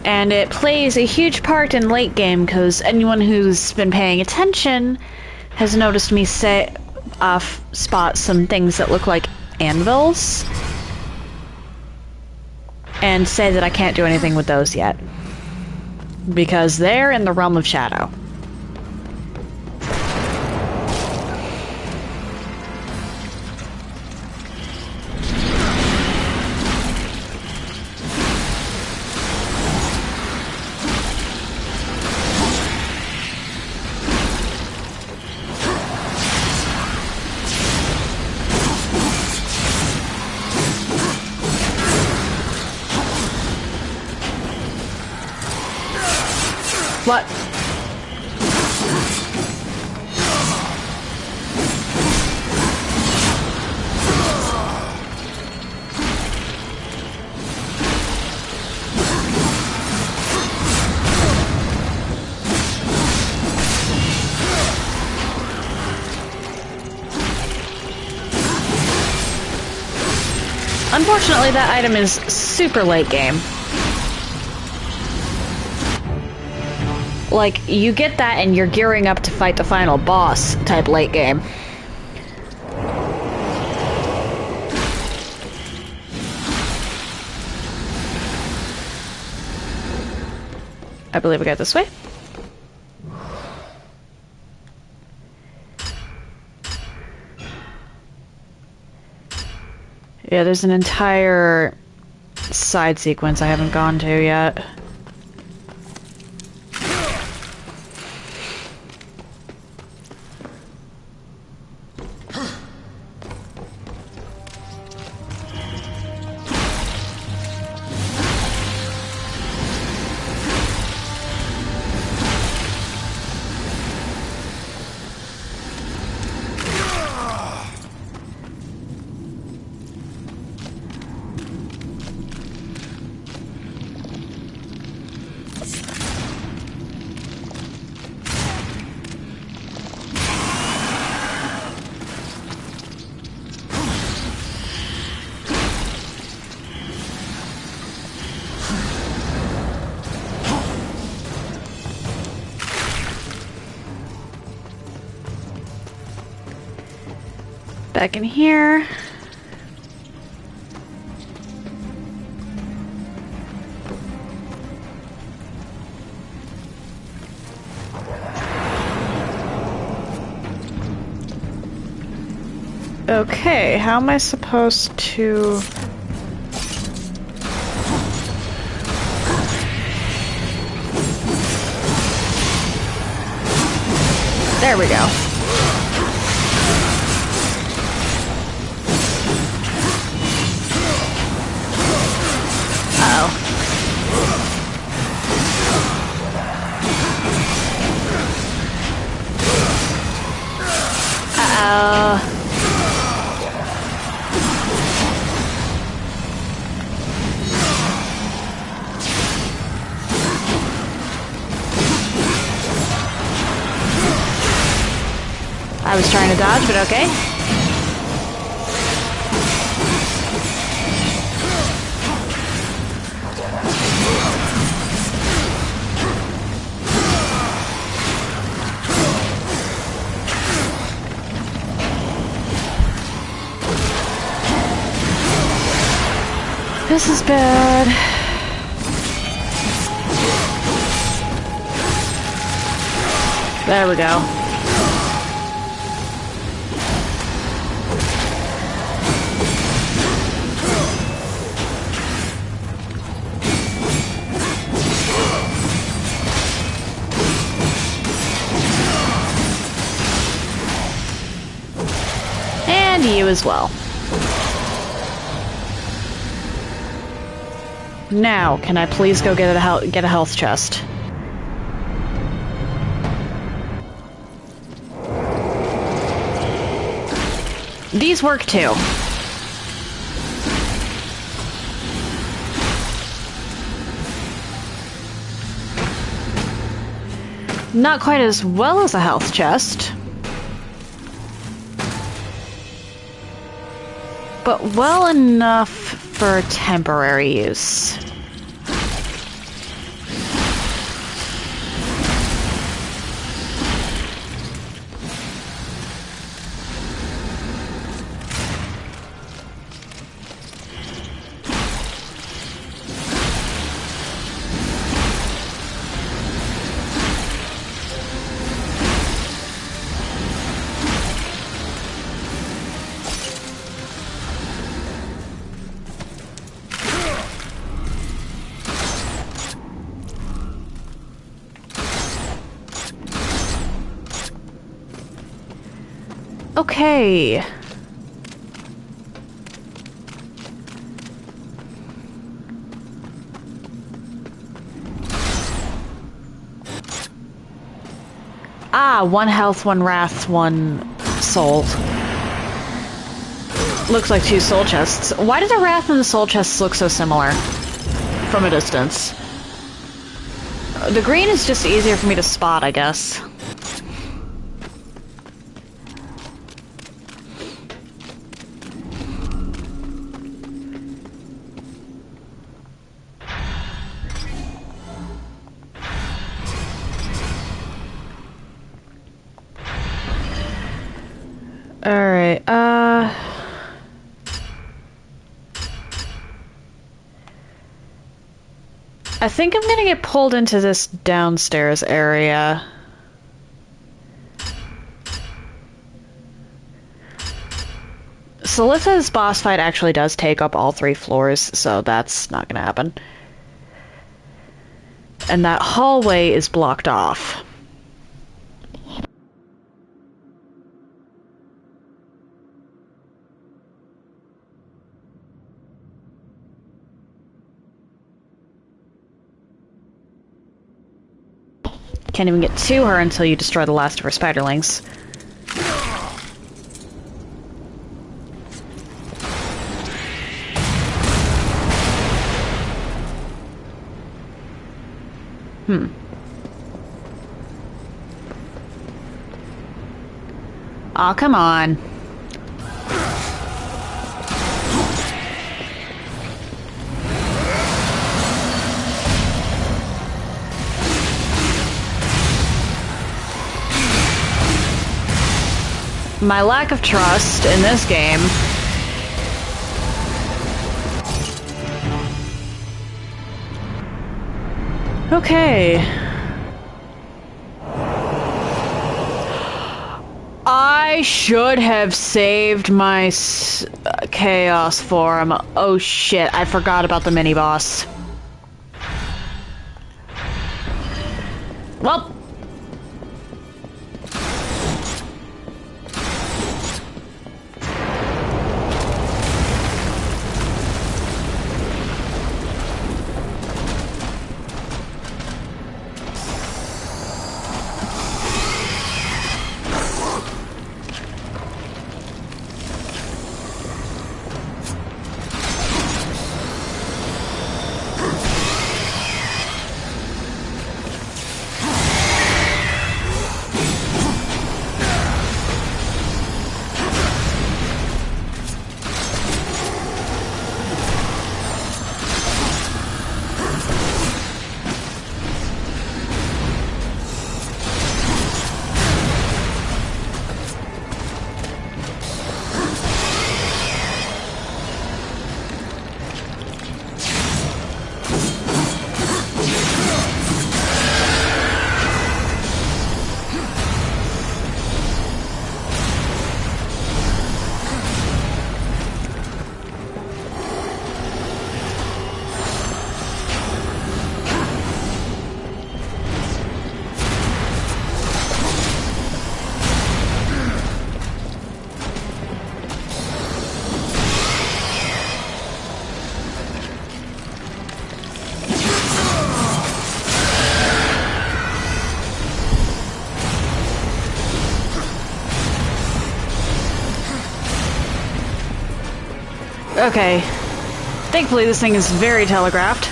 And it plays a huge part in late game, because anyone who's been paying attention has noticed me spot some things that look like anvils, and say that I can't do anything with those yet, because they're in the realm of shadow. What? Unfortunately, that item is super late game. Like, you get that and you're gearing up to fight the final boss type late game. I believe we got this way. Yeah, there's an entire side sequence I haven't gone to yet. Back in here. Okay, how am I supposed to... There we go. I was trying to dodge, but okay. This is bad. There we go. And you as well. Now, can I please go get a health chest? These work too. Not quite as well as a health chest, but well enough for temporary use. Okay. Ah, 1 health, 1 wrath, 1 soul. Looks like 2 soul chests. Why do the wrath and the soul chests look so similar from a distance? The green is just easier for me to spot, I guess. Alright, I think I'm gonna get pulled into this downstairs area. Salitha's boss fight actually does take up all 3 floors, so that's not gonna happen. And that hallway is blocked off. Can't even get to her until you destroy the last of her spiderlings. Aw, come on. My lack of trust in this game. Okay. I should have saved my chaos form. Oh shit, I forgot about the mini-boss. Well. Okay. Thankfully, this thing is very telegraphed.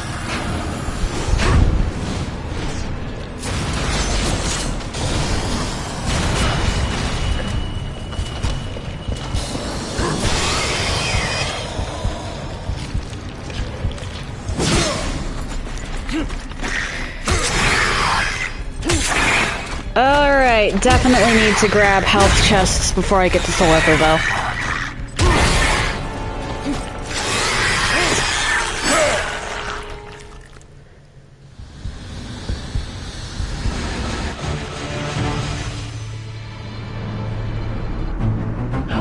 Alright, definitely need to grab health chests before I get to Salitha, though.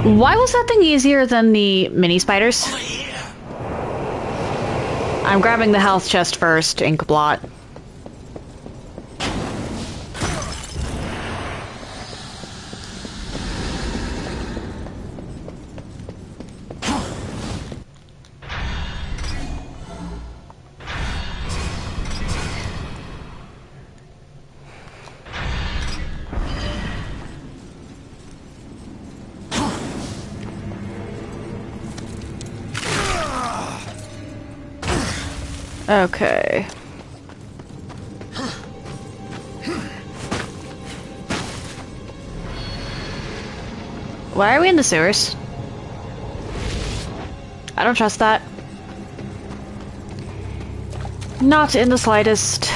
Why was that thing easier than the mini spiders? I'm grabbing the health chest first, Inkblot. Okay. Why are we in the sewers? I don't trust that. Not in the slightest.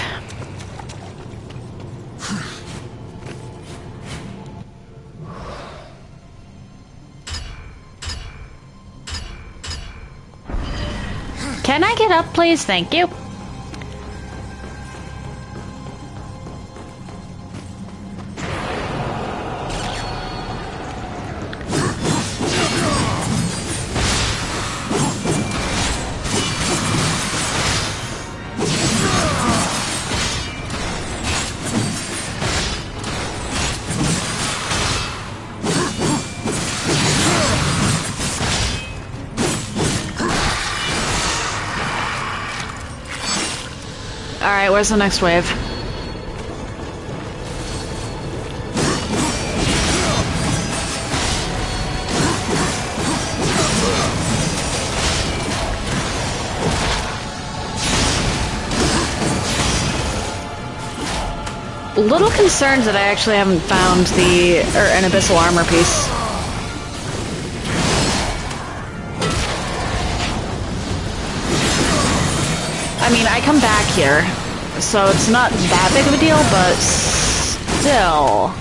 Can I get up, please? Thank you. Alright, where's the next wave? Little concerned that I actually haven't found an Abyssal Armor piece. I mean, I come back here, so it's not that big of a deal, but still.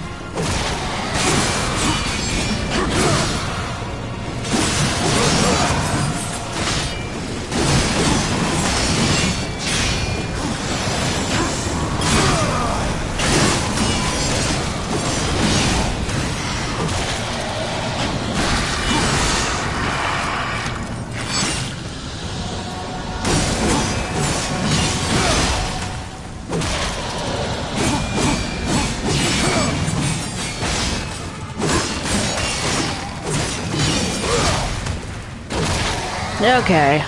Okay.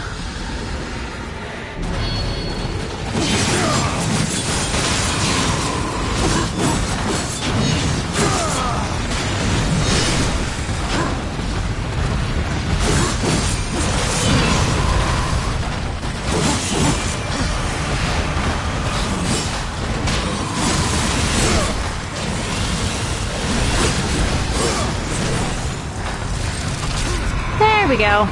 There we go.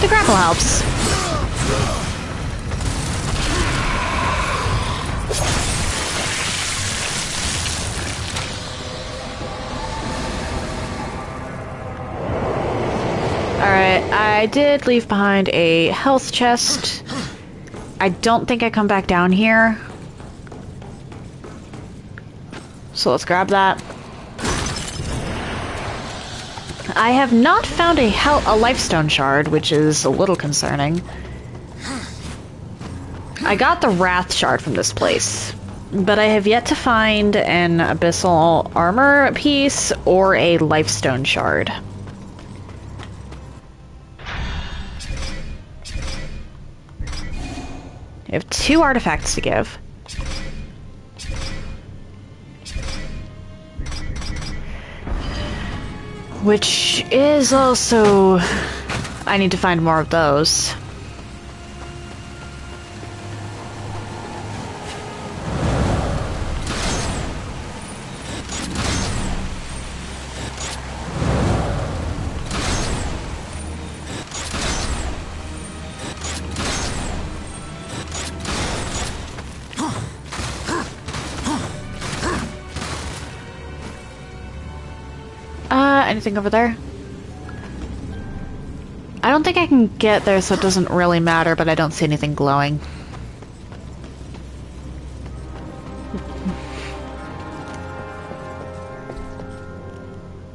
The grapple helps. Alright, I did leave behind a health chest. I don't think I come back down here. So let's grab that. I have not found a lifestone shard, which is a little concerning. I got the wrath shard from this place, but I have yet to find an abyssal armor piece or a lifestone shard. I have 2 artifacts to give. Which is also... I need to find more of those. Anything over there? I don't think I can get there, so it doesn't really matter, but I don't see anything glowing.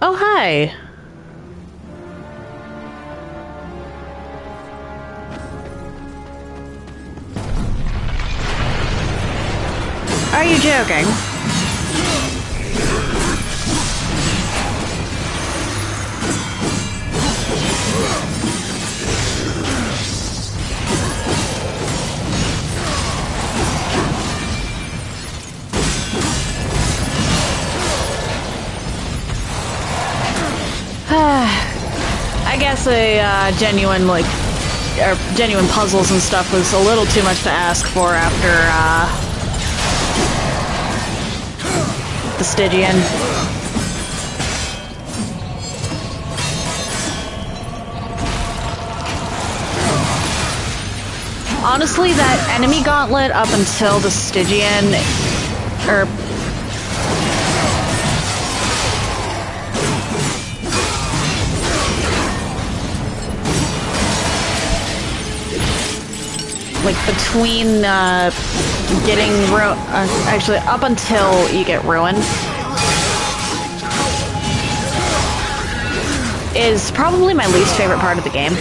Oh, hi! Are you joking? say genuine, like, or genuine puzzles and stuff was a little too much to ask for after the Stygian. Honestly, that enemy gauntlet up until the Stygian, or like between getting actually up until you get ruined is probably my least favorite part of the game.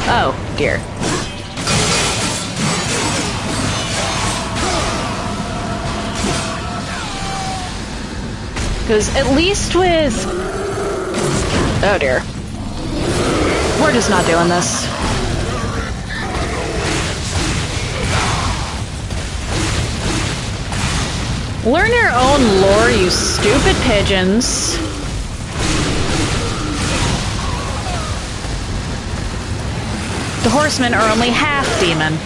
Oh, dear. Because at least with... Oh, dear. We're just not doing this. Learn your own lore, you stupid pigeons. The horsemen are only half demon.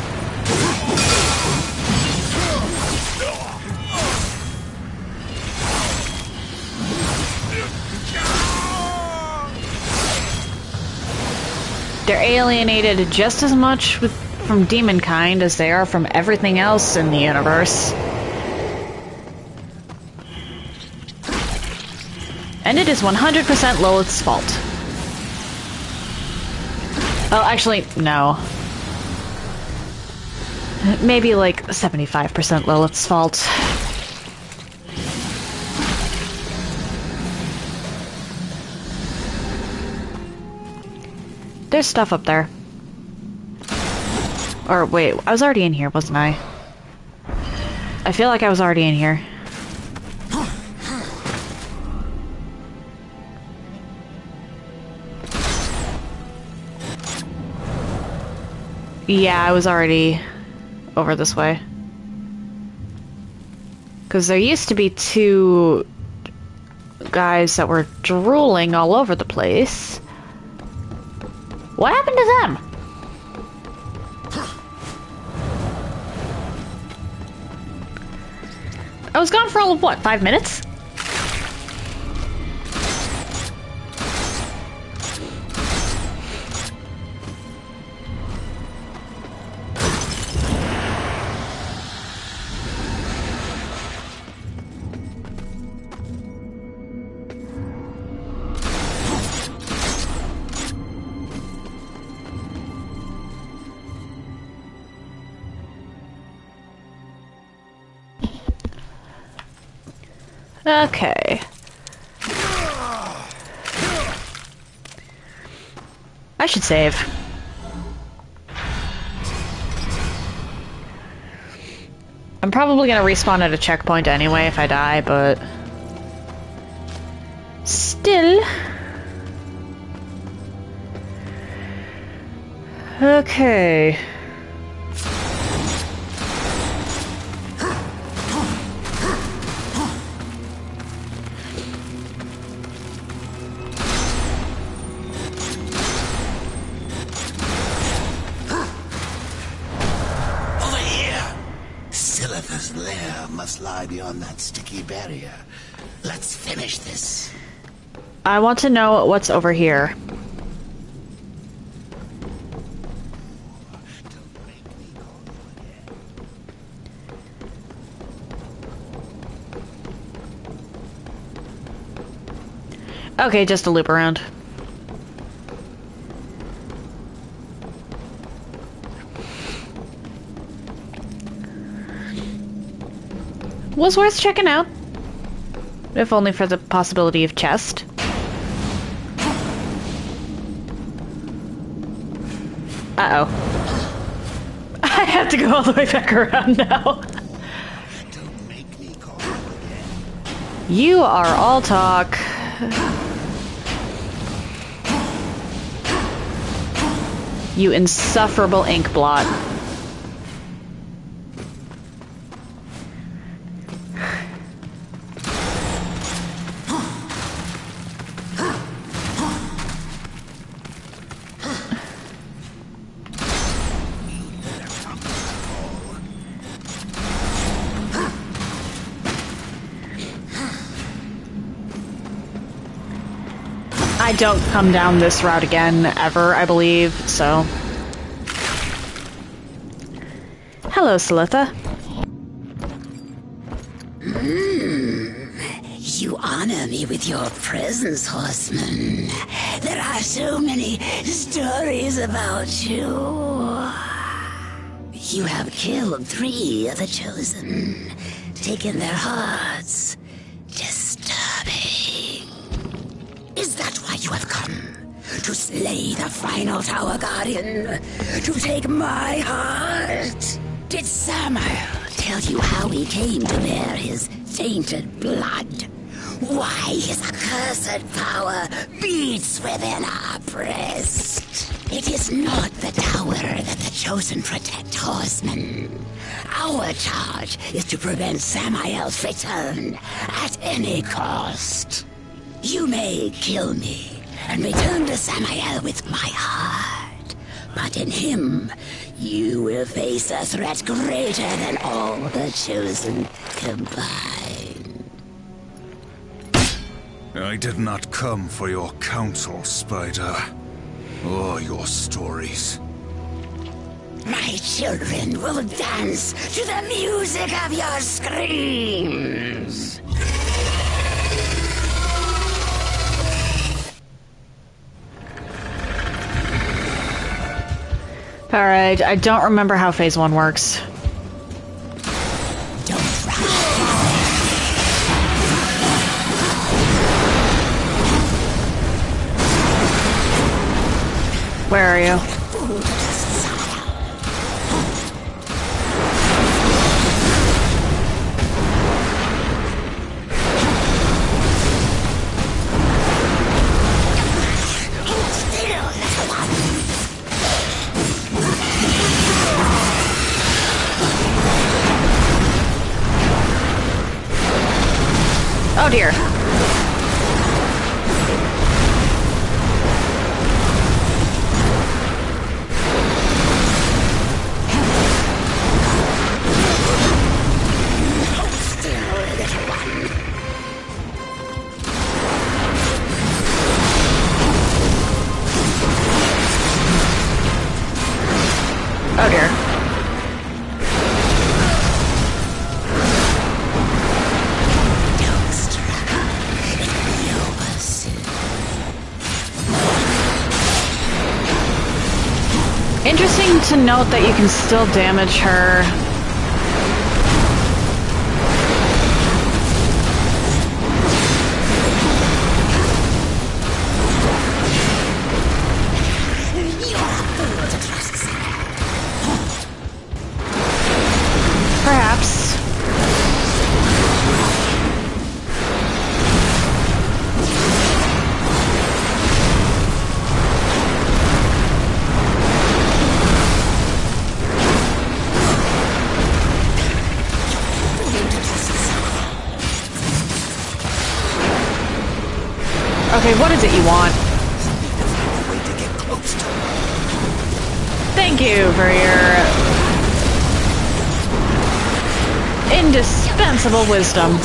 They're alienated just as much from demonkind as they are from everything else in the universe. And it is 100% Lilith's fault. Well, actually, no. Maybe like 75% Lilith's fault. There's stuff up there. Or wait, I was already in here, wasn't I? I feel like I was already in here. Yeah, I was already over this way. Because there used to be two guys that were drooling all over the place. What happened to them? I was gone for all of what, 5 minutes? Okay. I should save. I'm probably gonna respawn at a checkpoint anyway if I die, but... still... Okay... Lie beyond that sticky barrier. Let's finish this. I want to know what's over here. Okay, just a loop around. Was worth checking out. If only for the possibility of chest. Uh-oh. I have to go all the way back around now. Don't make me call you again. You are all talk. You insufferable ink blot. I don't come down this route again, ever, I believe, so... Hello, Salitha. You honor me with your presence, horseman. There are so many stories about you. You have killed 3 of the Chosen, taken their hearts. Disturbing. Is that why you have come? To slay the final Tower Guardian? To take my heart? Did Samael tell you how he came to bear his tainted blood? Why his accursed power beats within our breast? It is not the tower that the Chosen protect, horsemen. Our charge is to prevent Samael's return at any cost. You may kill me and return to Samael with my heart, but in him, you will face a threat greater than all the Chosen combined. I did not come for your counsel, Spider, or your stories. My children will dance to the music of your screams. Alright, I don't remember how Phase 1 works. Don't rush. Where are you? Oh dear. Oh dear. Interesting to note that you can still damage her. Perhaps. Okay, what is it you want? Thank you for your indispensable wisdom.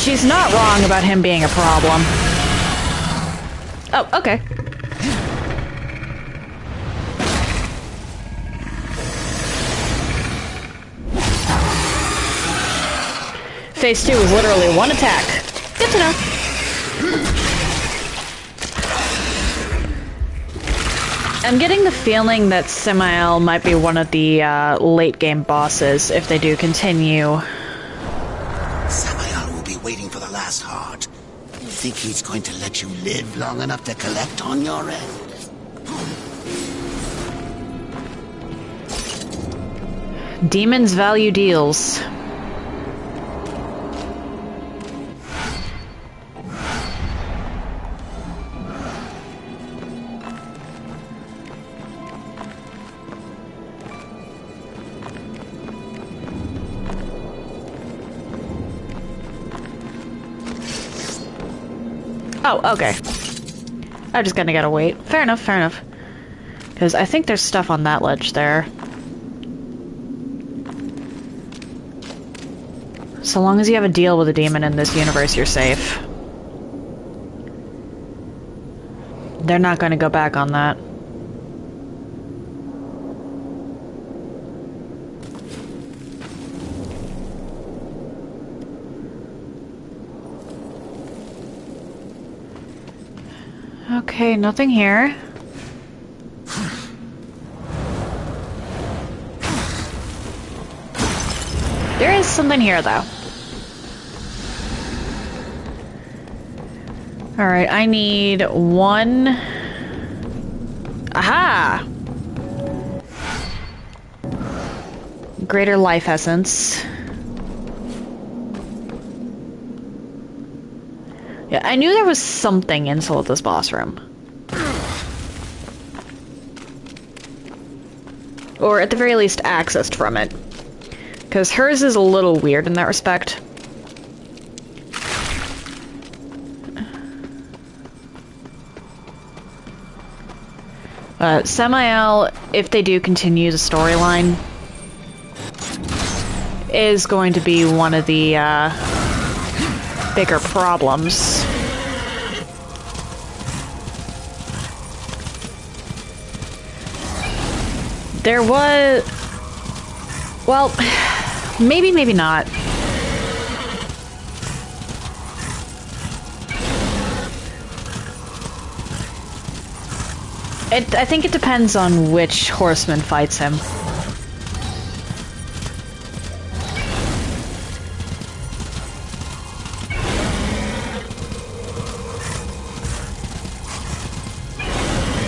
she's not wrong about him being a problem. Oh, okay. Phase 2 is literally one attack. Good to know. I'm getting the feeling that Samael might be one of the late game bosses if they do continue. Samael will be waiting for the last heart. You think he's going to let you live long enough to collect on your end? Demons value deals. Oh, okay. I'm just gonna gotta wait. Fair enough, fair enough. Because I think there's stuff on that ledge there. So long as you have a deal with a demon in this universe, you're safe. They're not gonna go back on that. Okay, nothing here. There is something here, though. Alright, I need one... Aha! Greater life essence. Yeah, I knew there was something in this boss room. Or at the very least, accessed from it. Because hers is a little weird in that respect. Samael, if they do continue the storyline, is going to be one of the bigger problems. There was... Well, maybe, maybe not. I think it depends on which horseman fights him.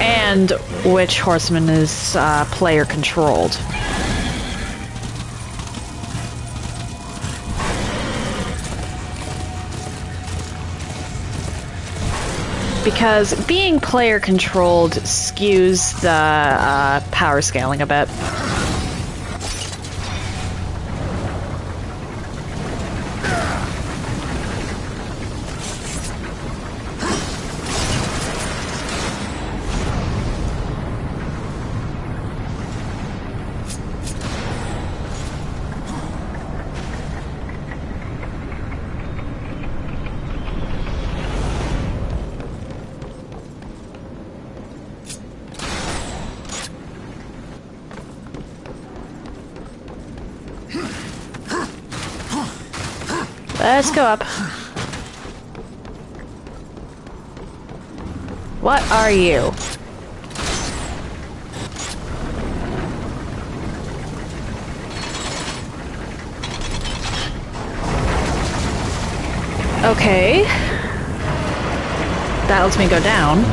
And which horseman is player controlled. Because being player controlled skews the power scaling a bit. Let's go up. What are you? Okay. That lets me go down.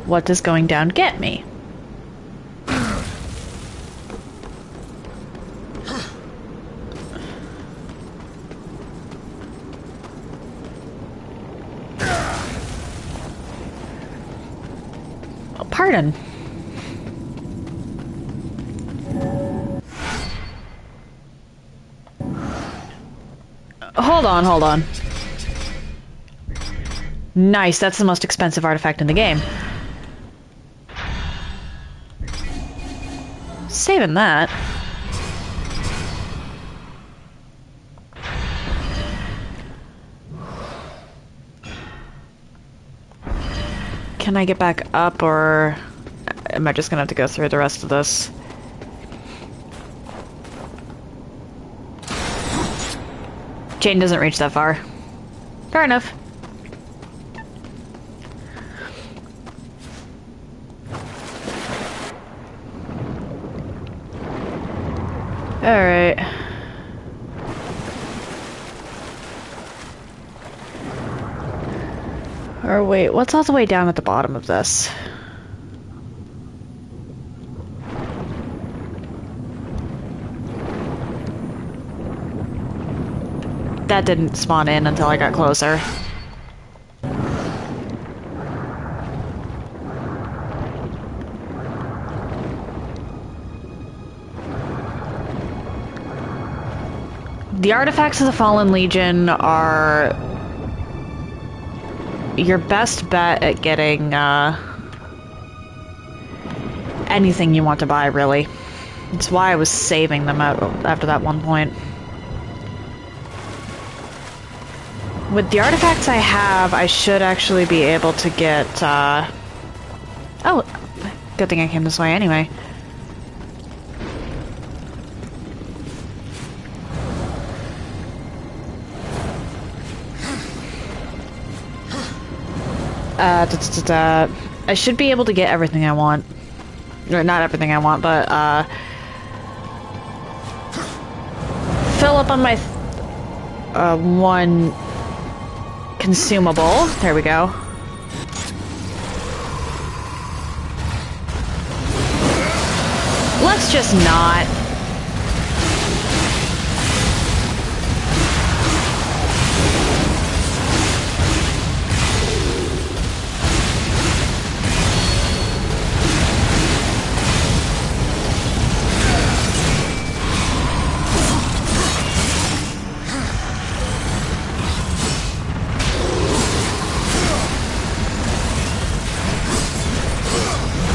What does going down get me? Pardon. Hold on, hold on. Nice, that's the most expensive artifact in the game. Saving that. Can I get back up, or am I just gonna have to go through the rest of this? Chain doesn't reach that far. Fair enough. Alright. Or wait, what's all the way down at the bottom of this? That didn't spawn in until I got closer. The artifacts of the Fallen Legion are your best bet at getting anything you want to buy, really. That's why I was saving them out after that one point. With the artifacts I have, I should actually be able to get, oh, good thing I came this way anyway. I should be able to get everything I want. Or not everything I want, but, fill up on my, one consumable. There we go. Let's just not.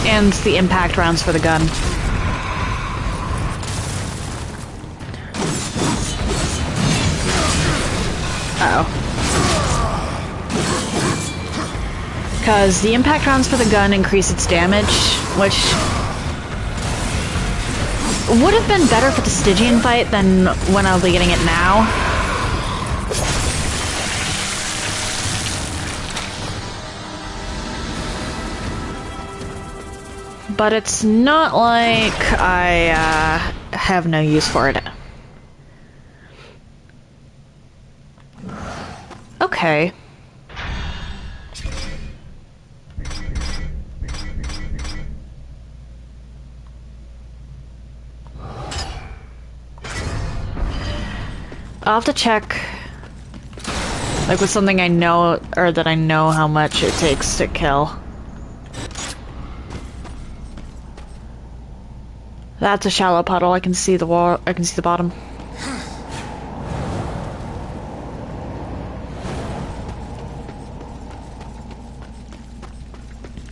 And the impact rounds for the gun. Uh-oh. Because the impact rounds for the gun increase its damage, which would have been better for the Stygian fight than when I'll be getting it now. But it's not like I have no use for it. Okay. I'll have to check, like, with something I know, or that I know how much it takes to kill. That's a shallow puddle. I can see the wall. I can see the bottom.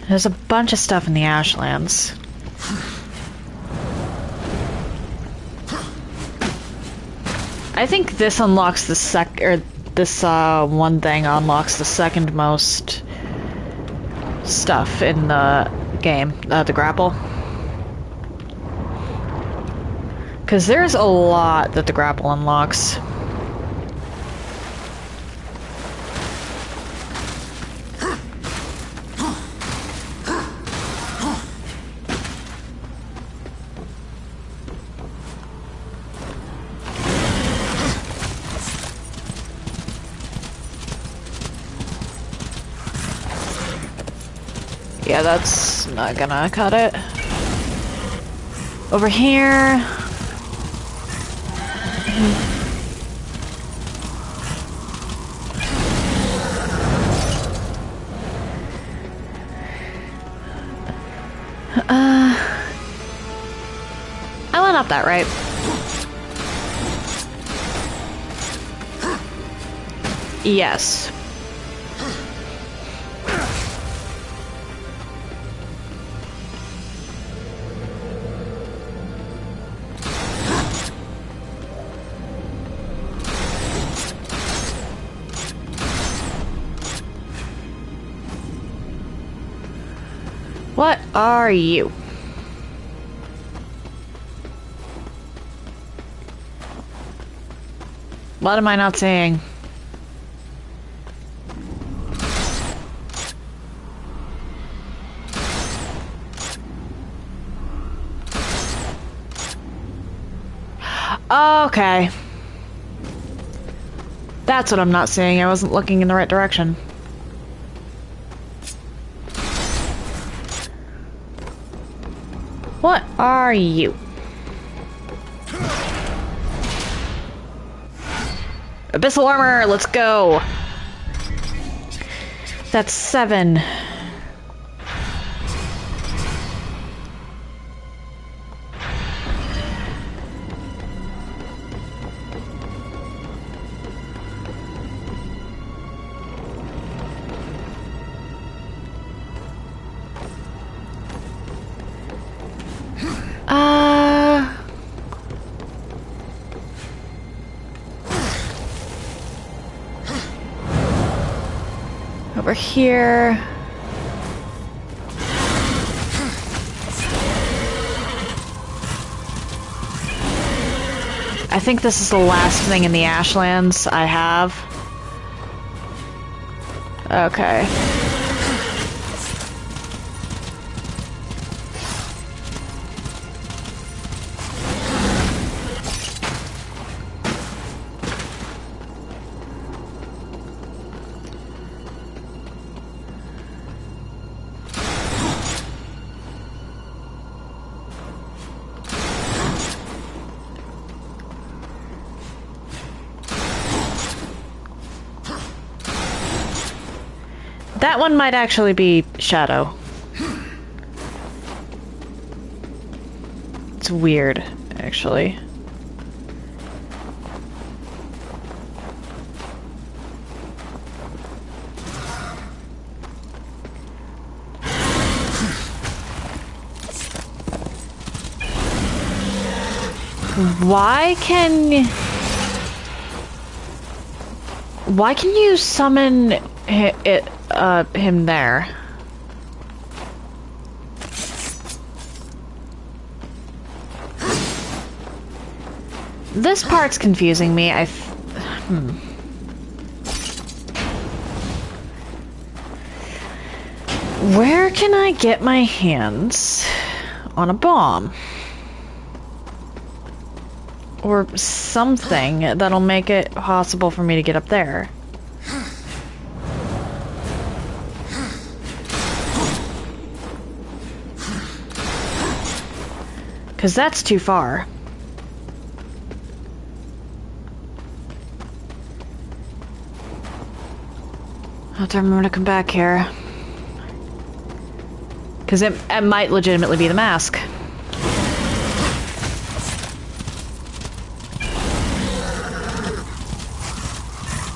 There's a bunch of stuff in the Ashlands. I think this unlocks the this one thing unlocks the second most stuff in the game, the grapple. Because there's a lot that the grapple unlocks. Yeah, that's not gonna cut it. Over here. I went up that right. Yes. What are you? What am I not seeing? Okay. That's what I'm not seeing. I wasn't looking in the right direction. What are you? Abyssal Armor, let's go! That's 7. Over here. I think this is the last thing in the Ashlands I have. Okay. That one might actually be Shadow. It's weird, actually. Why can you summon him there? This part's confusing me. Where can I get my hands on a bomb? Or something that'll make it possible for me to get up there. Because that's too far. I'll have to remember to come back here. Because it might legitimately be the mask.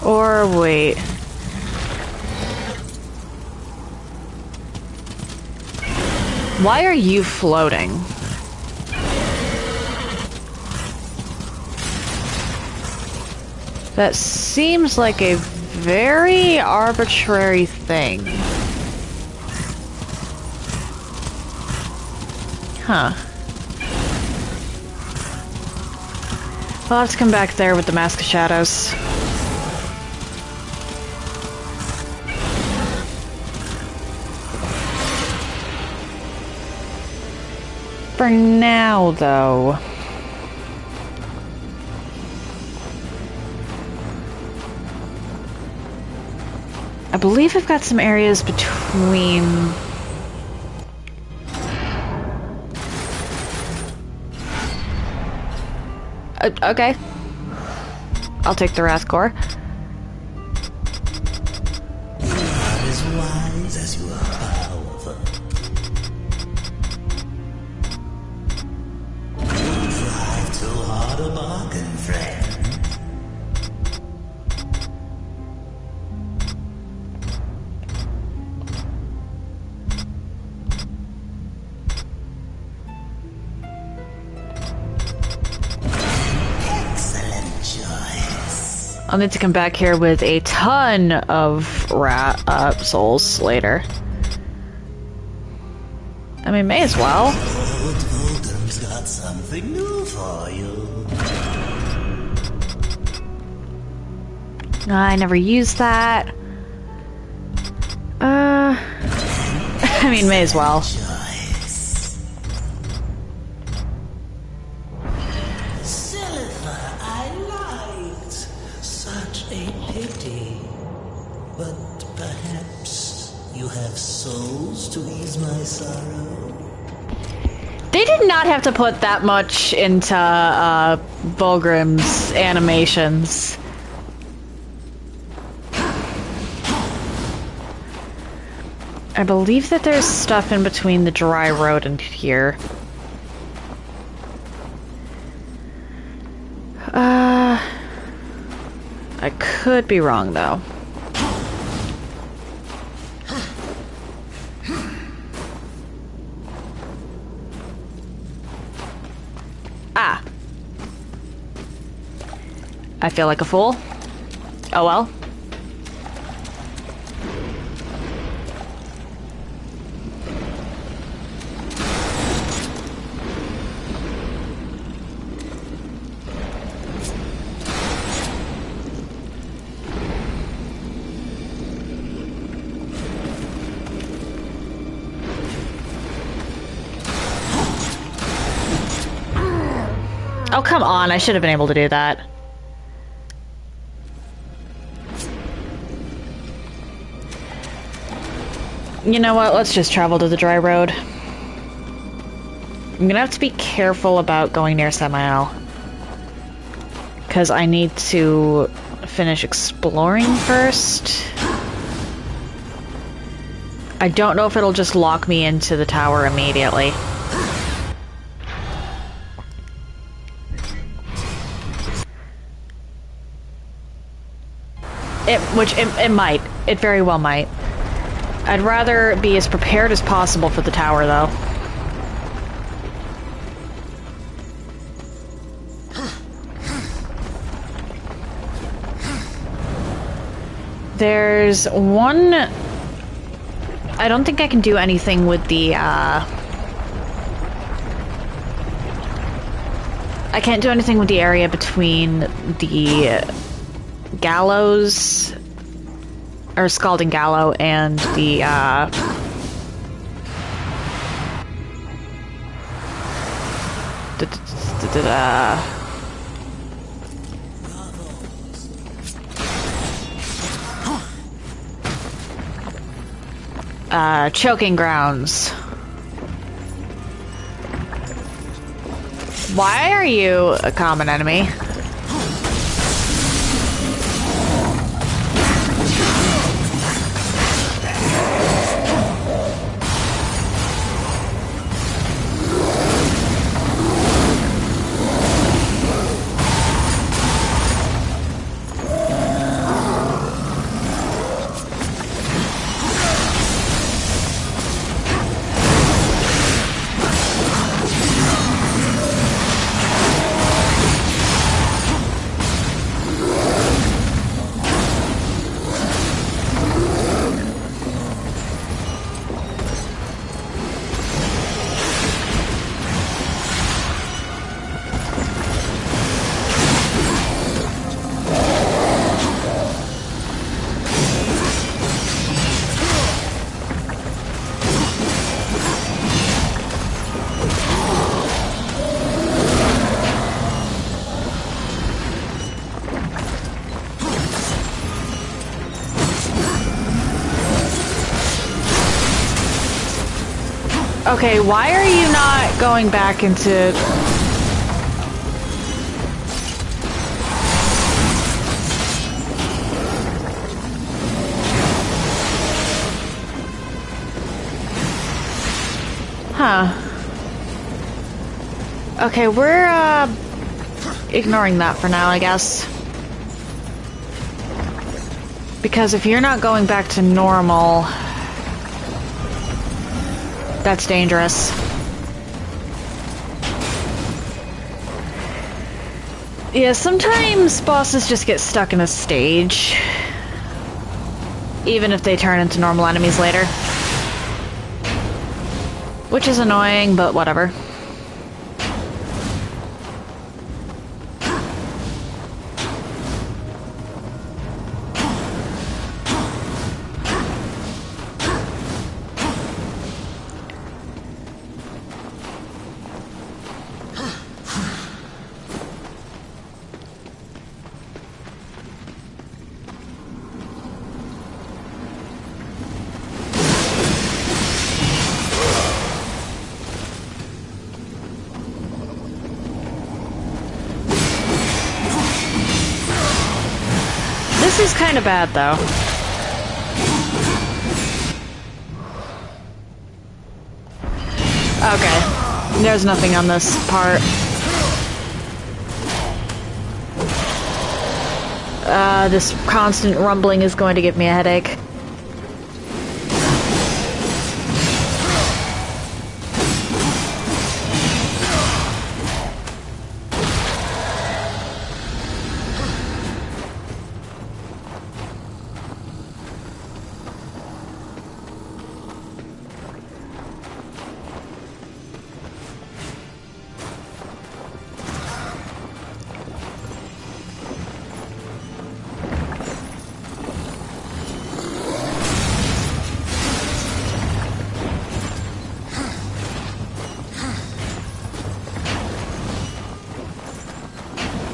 Or wait. Why are you floating? That seems like a very arbitrary thing. Huh. I'll have to come back there with the Mask of Shadows. For now, though. I believe I've got some areas between... okay. I'll take the Wrath Core. You are as wise as you are powerful. Don't drive too hard a bargain, friend. I'll need to come back here with a ton of souls later. I mean, may as well. Old Vulcan's got something new for you. I never used that. I mean, may as well. Choice. Silver, I liked. Such a pity. But perhaps you have souls to ease my sorrow? They did not have to put that much into Vulgrim's animations. I believe that there's stuff in between the dry road and here. I could be wrong, though. Ah. I feel like a fool. Oh well. Oh, come on. I should have been able to do that. You know what? Let's just travel to the dry road. I'm gonna have to be careful about going near Samael. Because I need to finish exploring first. I don't know if it'll just lock me into the tower immediately. It might. It very well might. I'd rather be as prepared as possible for the tower, though. There's one... I don't think I can do anything with the, I can't do anything with the area between the gallows, or Scalding Gallow, and the, choking grounds. Why are you a common enemy? Okay, why are you not going back into... Huh. Okay, we're, ignoring that for now, I guess. Because if you're not going back to normal... That's dangerous. Yeah, sometimes bosses just get stuck in a stage. Even if they turn into normal enemies later. Which is annoying, but whatever. This is kind of bad, though. Okay. There's nothing on this part. This constant rumbling is going to give me a headache.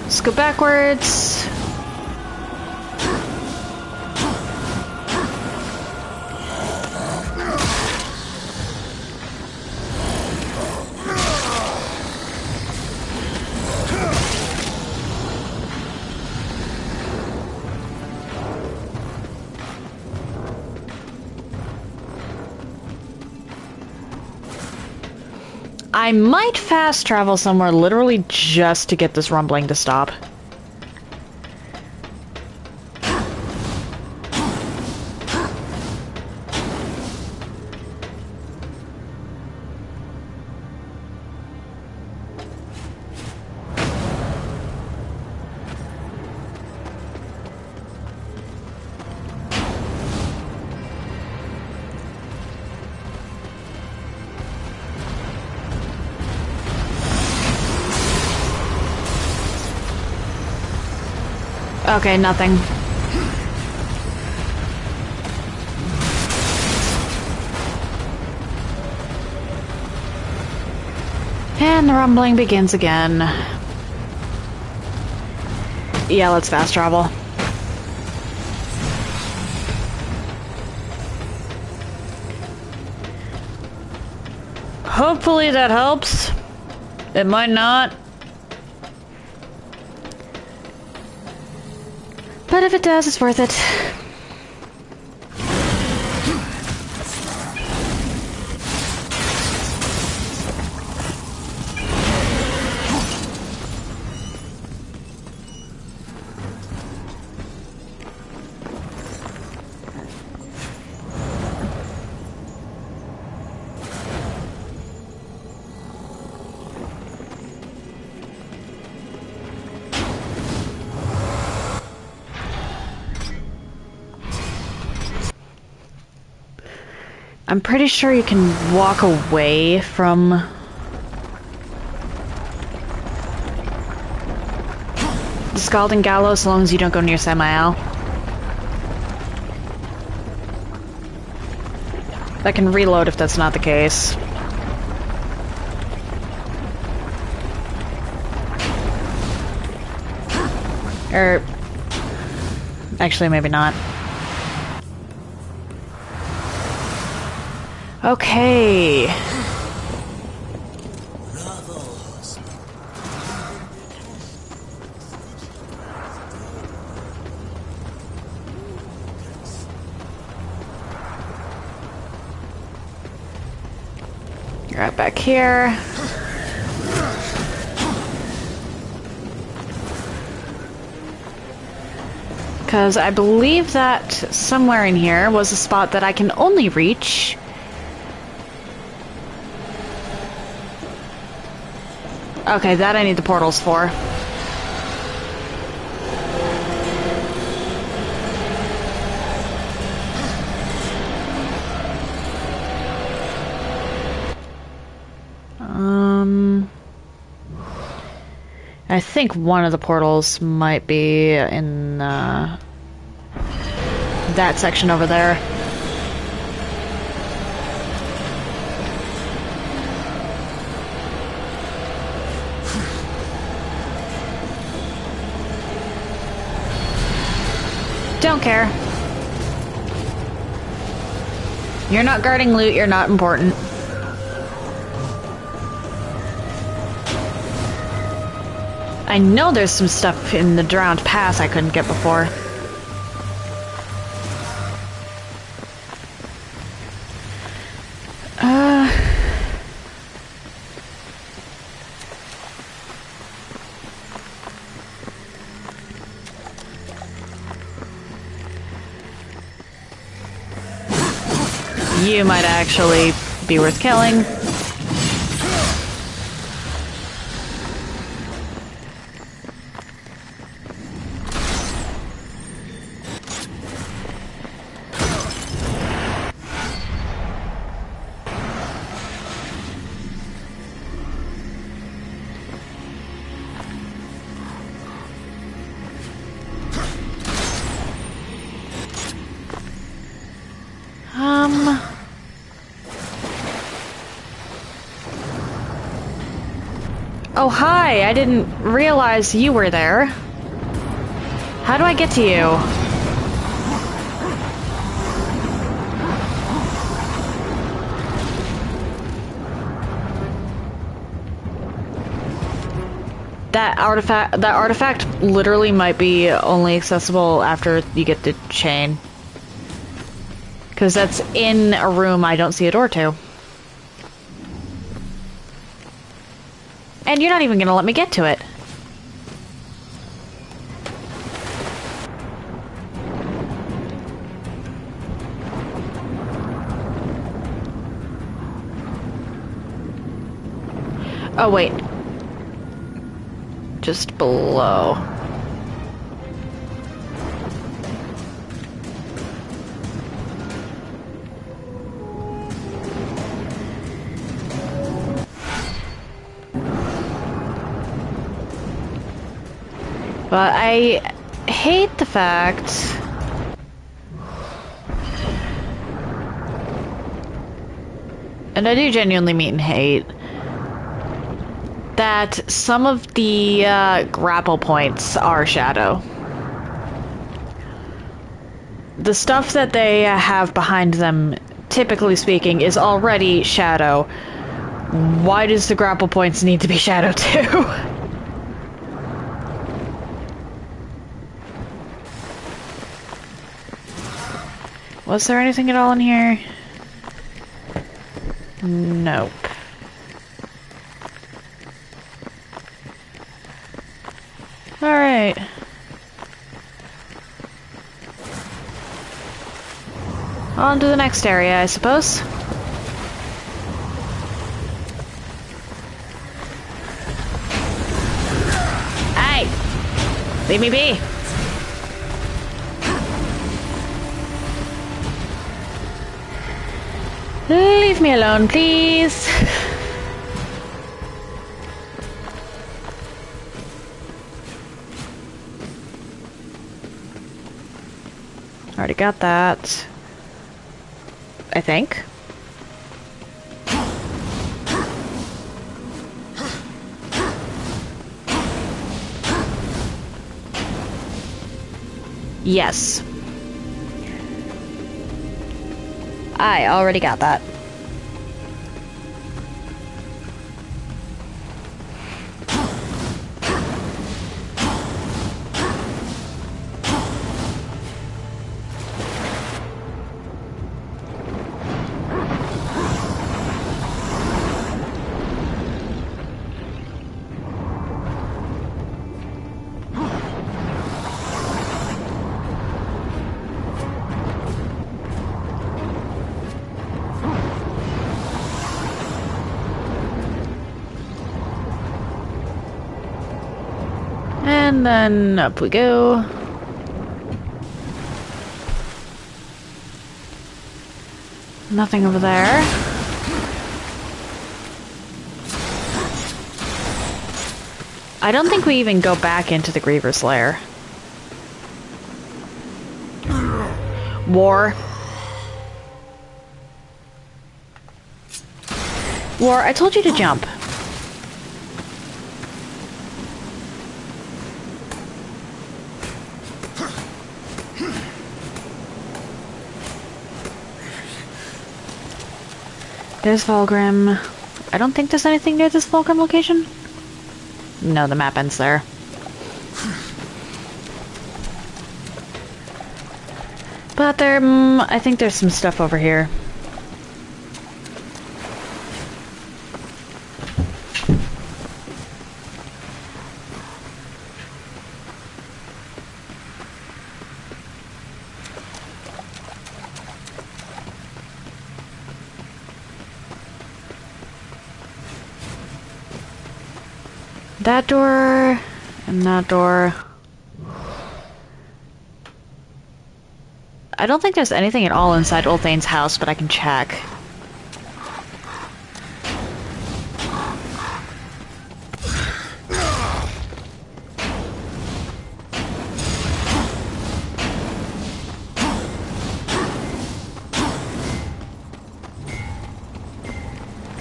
Let's go backwards. I might fast travel somewhere literally just to get this rumbling to stop. Okay, nothing. And the rumbling begins again. Yeah, let's fast travel. Hopefully that helps. It might not. But if it does, it's worth it. I'm pretty sure you can walk away from the Scalding Gallows as long as you don't go near Samael. I can reload if that's not the case. Or actually, maybe not. Okay. You're right back here. Because I believe that somewhere in here was a spot that I can only reach okay, that I need the portals for. I think one of the portals might be in that section over there. Don't care. You're not guarding loot, you're not important. I know there's some stuff in the Drowned Pass I couldn't get before. You might actually be worth killing. Oh, hi! I didn't realize you were there. How do I get to you? That artifact literally might be only accessible after you get the chain. Because that's in a room I don't see a door to. And you're not even gonna let me get to it. Oh, wait. Just below. But I hate the fact and I do genuinely mean hate that some of the grapple points are shadow. The stuff that they have behind them, typically speaking, is already shadow. Why does the grapple points need to be shadow too? Was there anything at all in here? Nope. Alright. On to the next area, I suppose. Hey! Leave me be! Leave me alone, please. Already got that. I think. Yes. I already got that. And then up we go. Nothing over there. I don't think we even go back into the Griever's lair. War. War, I told you to jump. There's Volgrim. I don't think there's anything near this Volgrim location. No, the map ends there. But there, I think there's some stuff over here. That door, and that door. I don't think there's anything at all inside Old Thane's house, but I can check.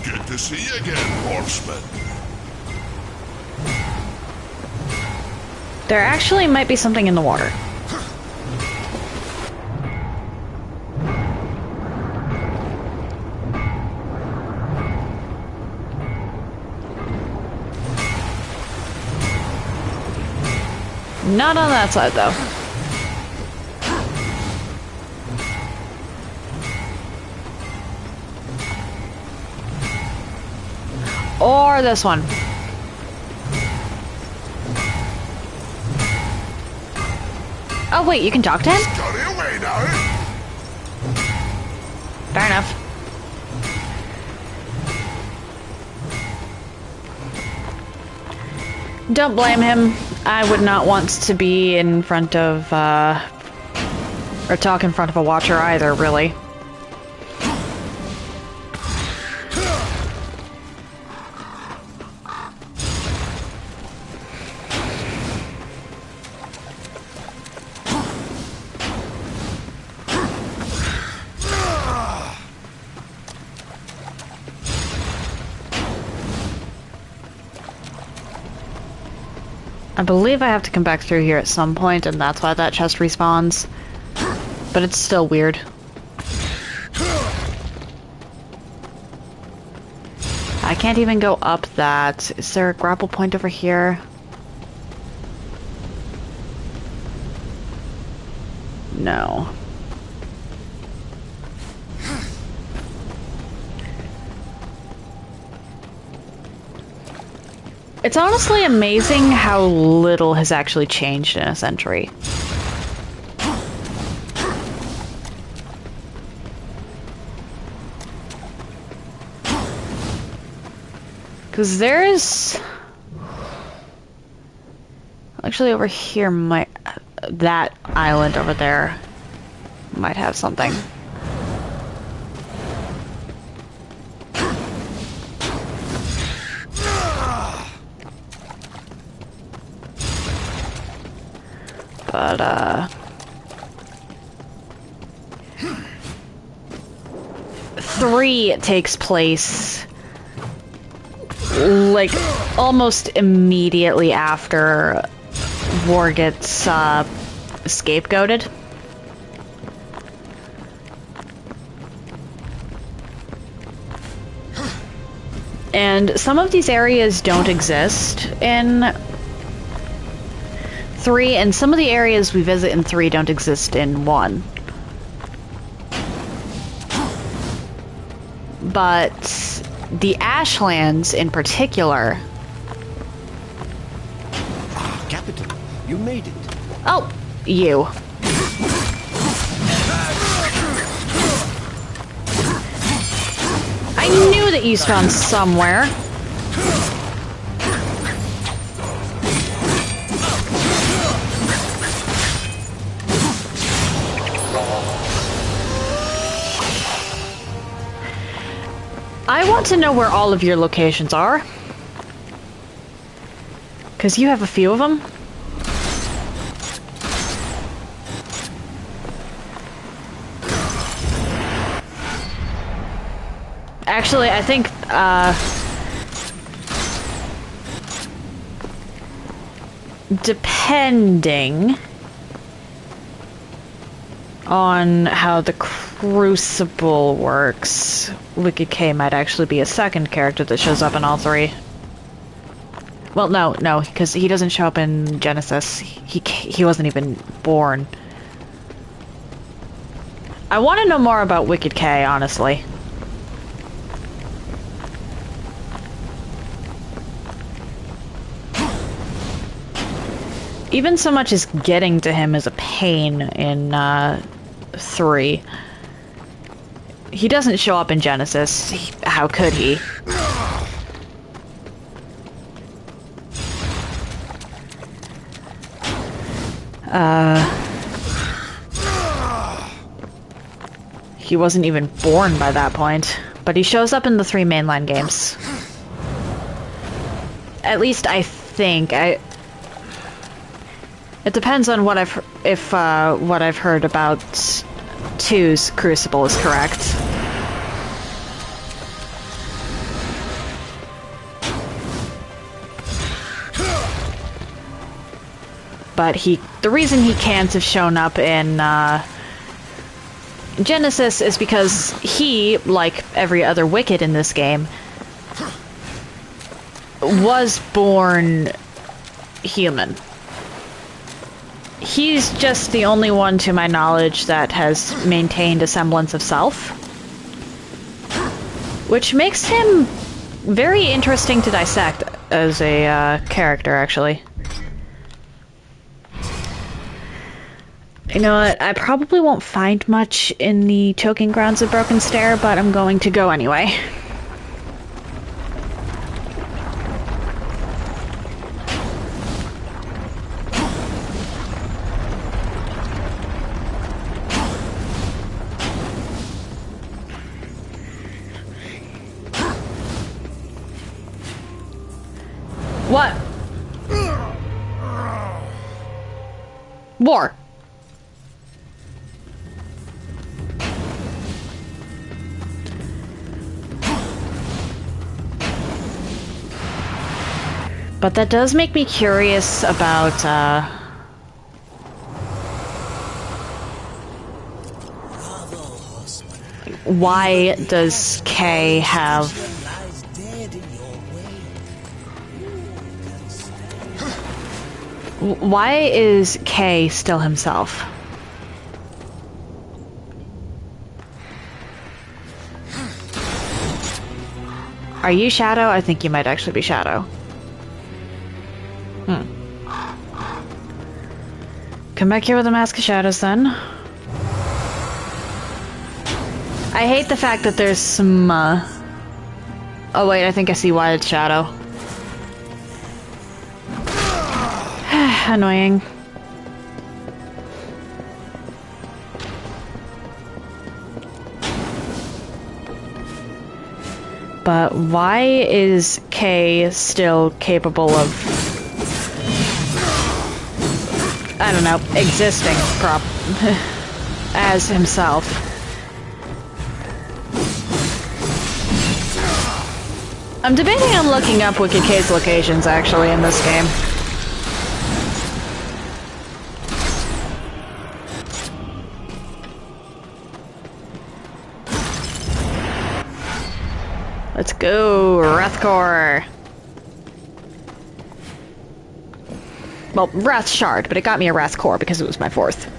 Good to see you again, horseman. There actually might be something in the water. Not on that side, though. Or this one. Oh wait, you can talk to him? Scurry away now. Fair enough. Don't blame him. I would not want to be in front of, or talk in front of a watcher either, really. I believe I have to come back through here at some point, and that's why that chest respawns. But it's still weird. I can't even go up that. Is there a grapple point over here? No. It's honestly amazing how little has actually changed in a century. Because there's... Actually over here might... That island over there might have something. But, 3 takes place, like, almost immediately after War gets, scapegoated. And some of these areas don't exist in 3, and some of the areas we visit in 3 don't exist in 1. But the Ashlands in particular... Ah, Captain, you made it. Oh, you. I knew that you spawned somewhere. I want to know where all of your locations are. Because you have a few of them. Actually, I think, depending on how the Crucible works, Wicked K might actually be a second character that shows up in all three. Well, no, because he doesn't show up in Genesis. He wasn't even born. I want to know more about Wicked K, honestly. Even so much as getting to him is a pain in 3. He doesn't show up in Genesis. How could he? He wasn't even born by that point, but he shows up in the 3 mainline games. At least I think. It depends on what what I've heard about 2's Crucible is correct. But the reason he can't have shown up in Genesis is because he, like every other Wicked in this game, was born human. He's just the only one, to my knowledge, that has maintained a semblance of self. Which makes him very interesting to dissect as a character, actually. You know what? I probably won't find much in the Choking Grounds of Broken Stair, but I'm going to go anyway. What? War. But that does make me curious about, why does Kay have... Why is Kay still himself? Are you Shadow? I think you might actually be Shadow. Come back here with a Mask of Shadows, then. I hate the fact that there's some, Oh wait, I think I see why it's Shadow. Annoying. But why is Kay still capable of... I don't know, existing as himself? I'm debating on looking up Wicked K's locations, actually, in this game. Let's go, Wrathcore! Well, Wrath Shard, but it got me a Wrath Core because it was my 4th.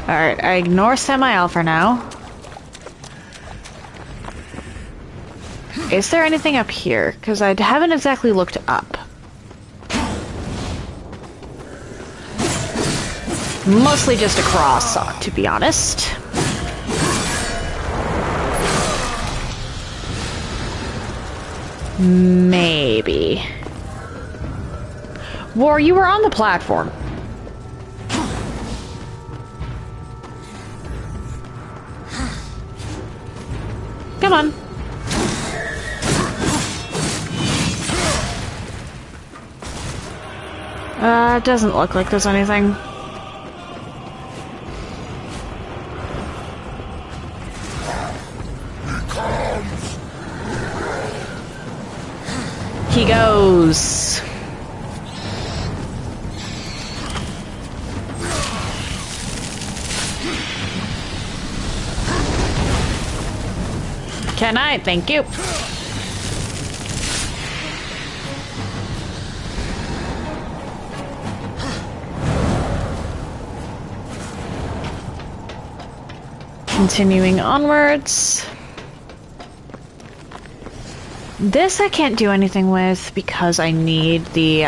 Alright, I ignore Semi-L for now. Is there anything up here? Because I haven't exactly looked up. Mostly just a cross, to be honest. Maybe. War, you were on the platform. Come on. It doesn't look like there's anything. He goes. Can I? Thank you. Continuing onwards. This I can't do anything with because I need the,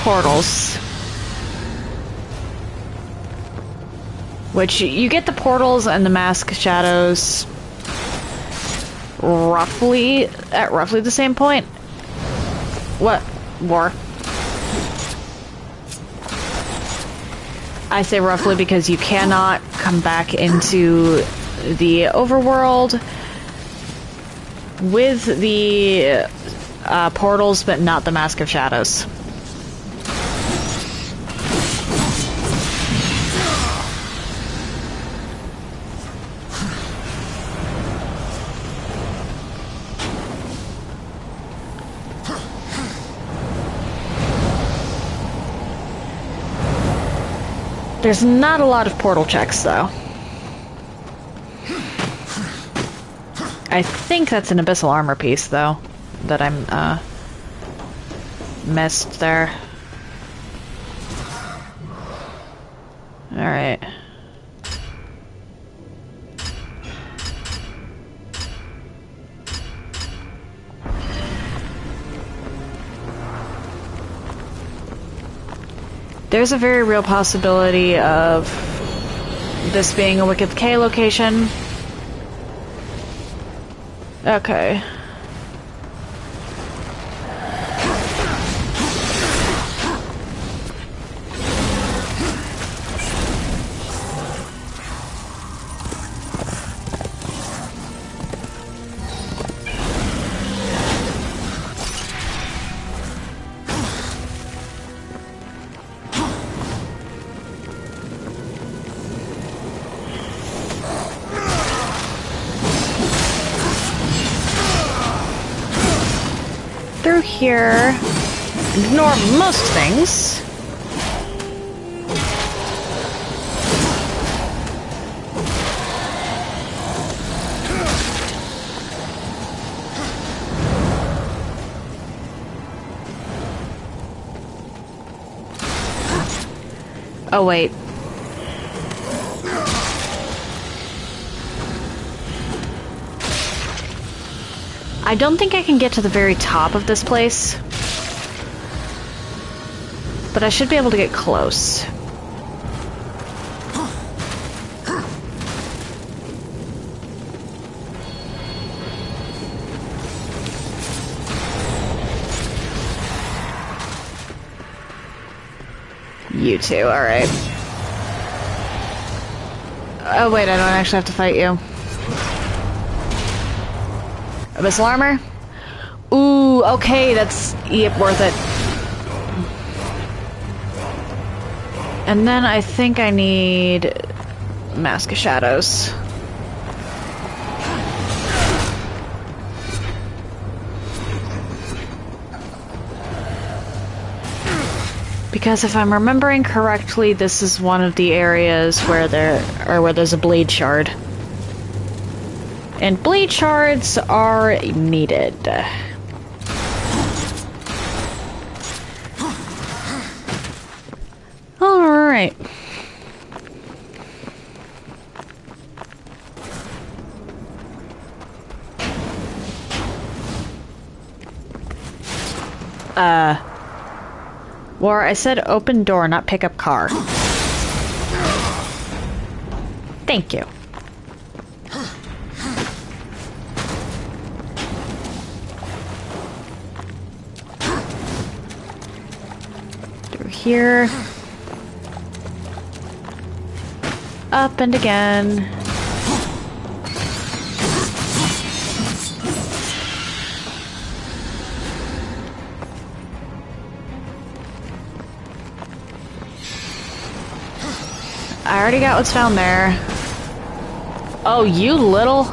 portals. Which, you get the portals and the mask shadows at roughly the same point. What? War? I say roughly because you cannot come back into the overworld with the portals, but not the Mask of Shadows. There's not a lot of portal checks, though. I think that's an Abyssal Armor piece, though, that I'm, missed there. Alright. There's a very real possibility of this being a Wicked K location. Okay. Through here, ignore most things. Oh wait. I don't think I can get to the very top of this place, but I should be able to get close. You two, alright. Oh wait, I don't actually have to fight you. Abyssal Armor? Ooh, okay, that's, yep, worth it. And then I think I need Mask of Shadows. Because if I'm remembering correctly, this is one of the areas where there's a blade shard. And blade shards are needed. Alright. War, I said open door, not pick up car. Thank you. here. Up and again. I already got what's down there. Oh, you little...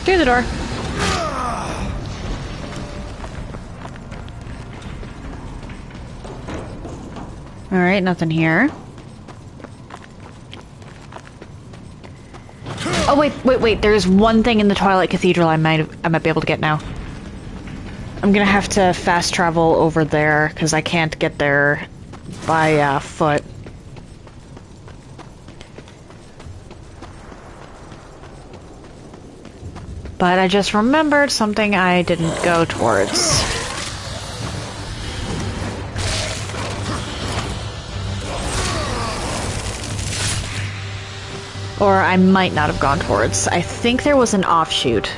Through the door. Alright, nothing here. Oh, wait. There's one thing in the Twilight Cathedral I might be able to get now. I'm gonna have to fast travel over there, because I can't get there by foot. But I just remembered something I didn't go towards. Or I might not have gone towards. I think there was an offshoot.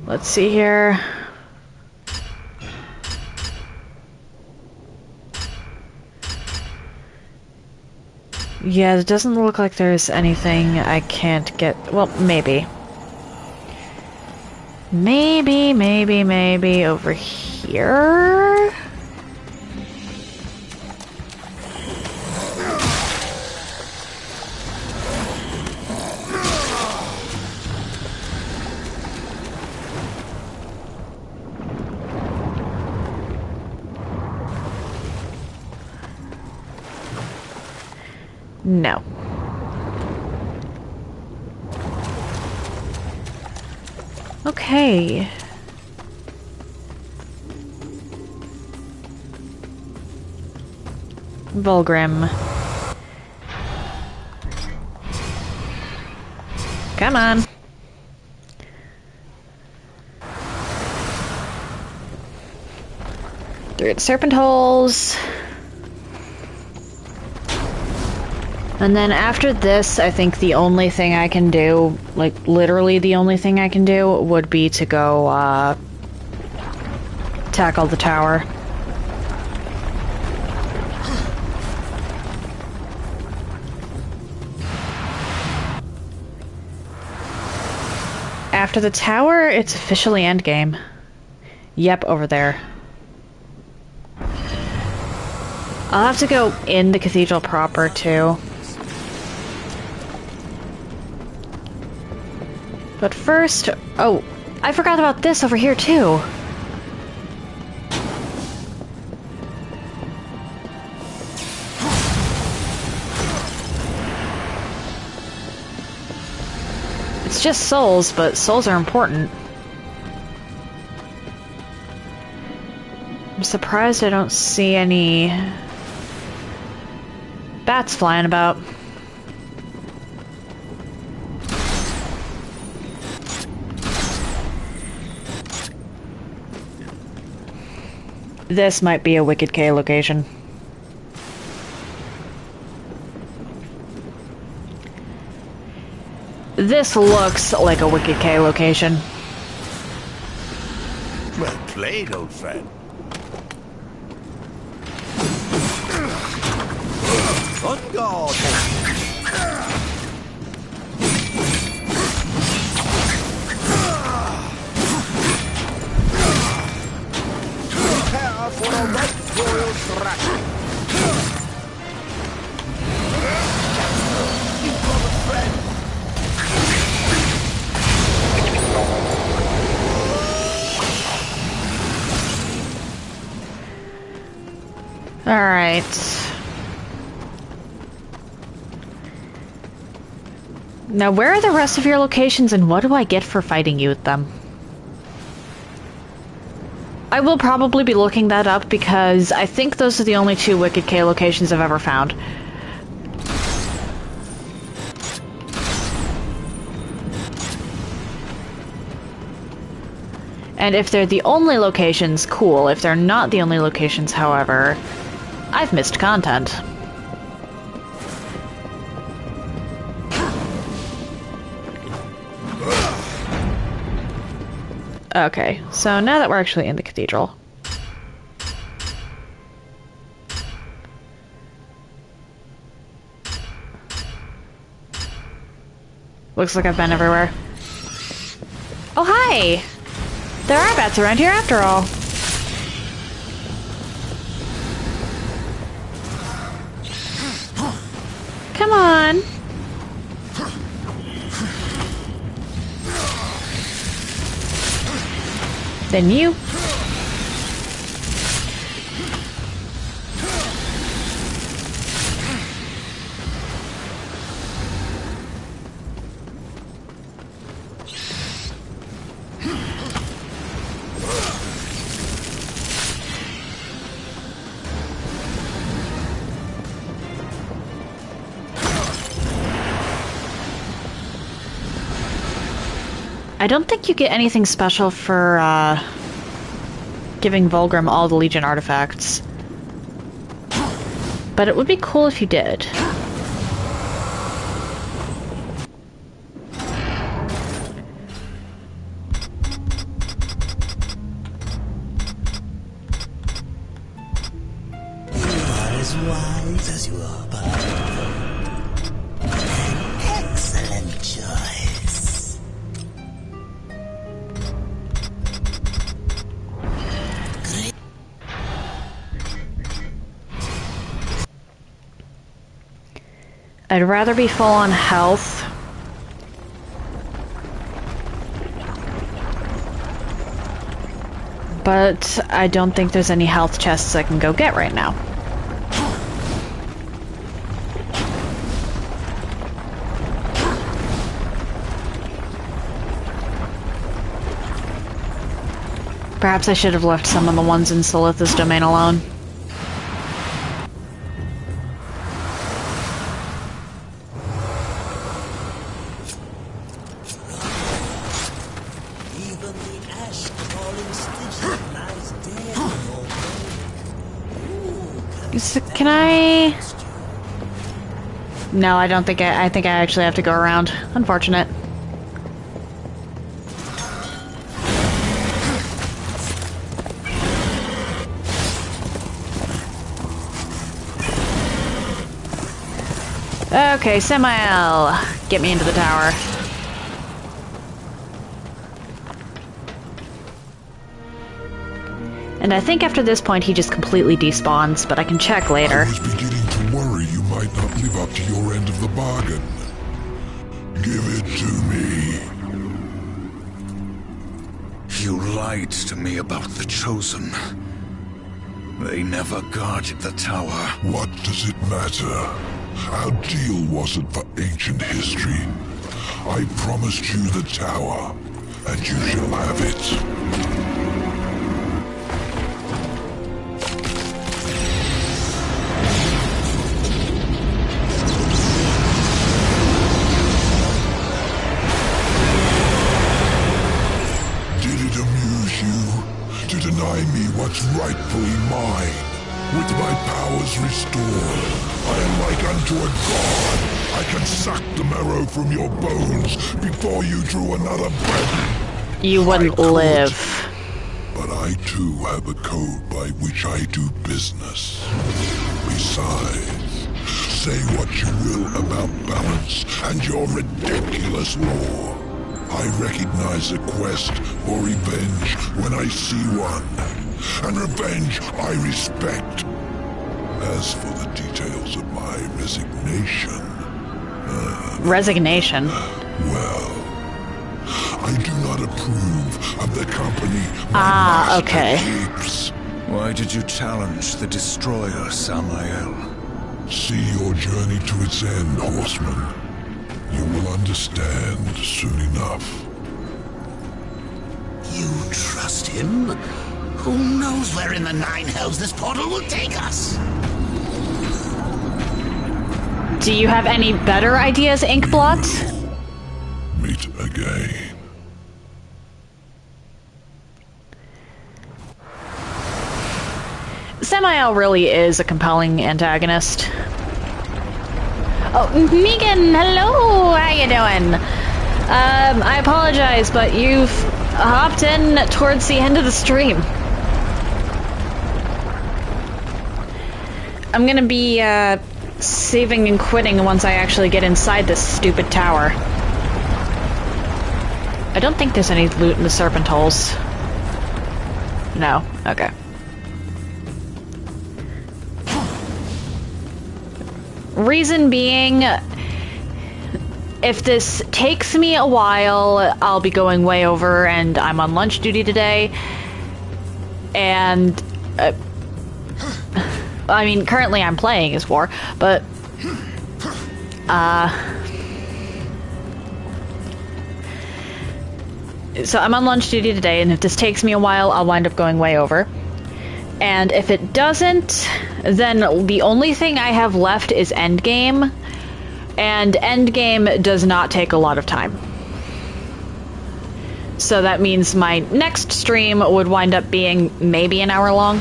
Let's see here. Yeah, it doesn't look like there's anything I can't get. Well, maybe. Maybe over here? No. Okay. Volgrim. Come on. Through the serpent holes. And then after this, I think the only thing I can do, like literally the only thing I can do, would be to go, tackle the tower. After the tower, it's officially endgame. Yep, over there. I'll have to go in the cathedral proper, too. But first... Oh, I forgot about this over here, too. It's just souls, but souls are important. I'm surprised I don't see any bats flying about. This might be a Wicked K location. This looks like a Wicked K location. Well played, old friend. On guard! Prepare for a right royal thrashing. You got a friend. All right. Now, where are the rest of your locations, and what do I get for fighting you with them? I will probably be looking that up because I think those are the only 2 Wicked K locations I've ever found. And if they're the only locations, cool. If they're not the only locations, however, I've missed content. Okay, so now that we're actually in the cathedral. Looks like I've been everywhere. Oh, hi! There are bats around here after all. Come on! Then you. I don't think you get anything special for, giving Vulgrim all the Legion artifacts. But it would be cool if you did. You are as wise as you are powerful. An excellent choice. I'd rather be full on health. But I don't think there's any health chests I can go get right now. Perhaps I should have left some of the ones in Silith's domain alone. Can I? No, I don't think I think I actually have to go around. Unfortunate. Okay, Samael, get me into the tower. And I think after this point he just completely despawns, but I can check later. I was beginning to worry you might not live up to your end of the bargain. Give it to me. You lied to me about the Chosen. They never guarded the tower. What does it matter? Our deal wasn't for ancient history. I promised you the tower, and you shall have it. What's rightfully mine. With my powers restored, I am like unto a god. I can suck the marrow from your bones before you drew another breath. You wouldn't live. But I too have a code by which I do business. Besides, say what you will about balance and your ridiculous law. I recognize a quest for revenge when I see one. And revenge I respect. As for the details of my resignation... Resignation? Well, I do not approve of the company my okay. keeps. Why did you challenge the Destroyer, Samael? See your journey to its end, horseman. You will understand soon enough. You trust him? Who knows where in the nine hells this portal will take us? Do you have any better ideas, Inkblot? Meet again. Samael really is a compelling antagonist. Oh, Megan, hello! How you doing? I apologize, but you've hopped in towards the end of the stream. I'm gonna be, saving and quitting once I actually get inside this stupid tower. I don't think there's any loot in the serpent holes. No? Okay. Reason being, if this takes me a while, I'll be going way over, and I'm on lunch duty today. And, I mean, currently I'm playing as War, but, so I'm on lunch duty today, and if this takes me a while, I'll wind up going way over. And if it doesn't, then the only thing I have left is Endgame, and Endgame does not take a lot of time. So that means my next stream would wind up being maybe an hour long.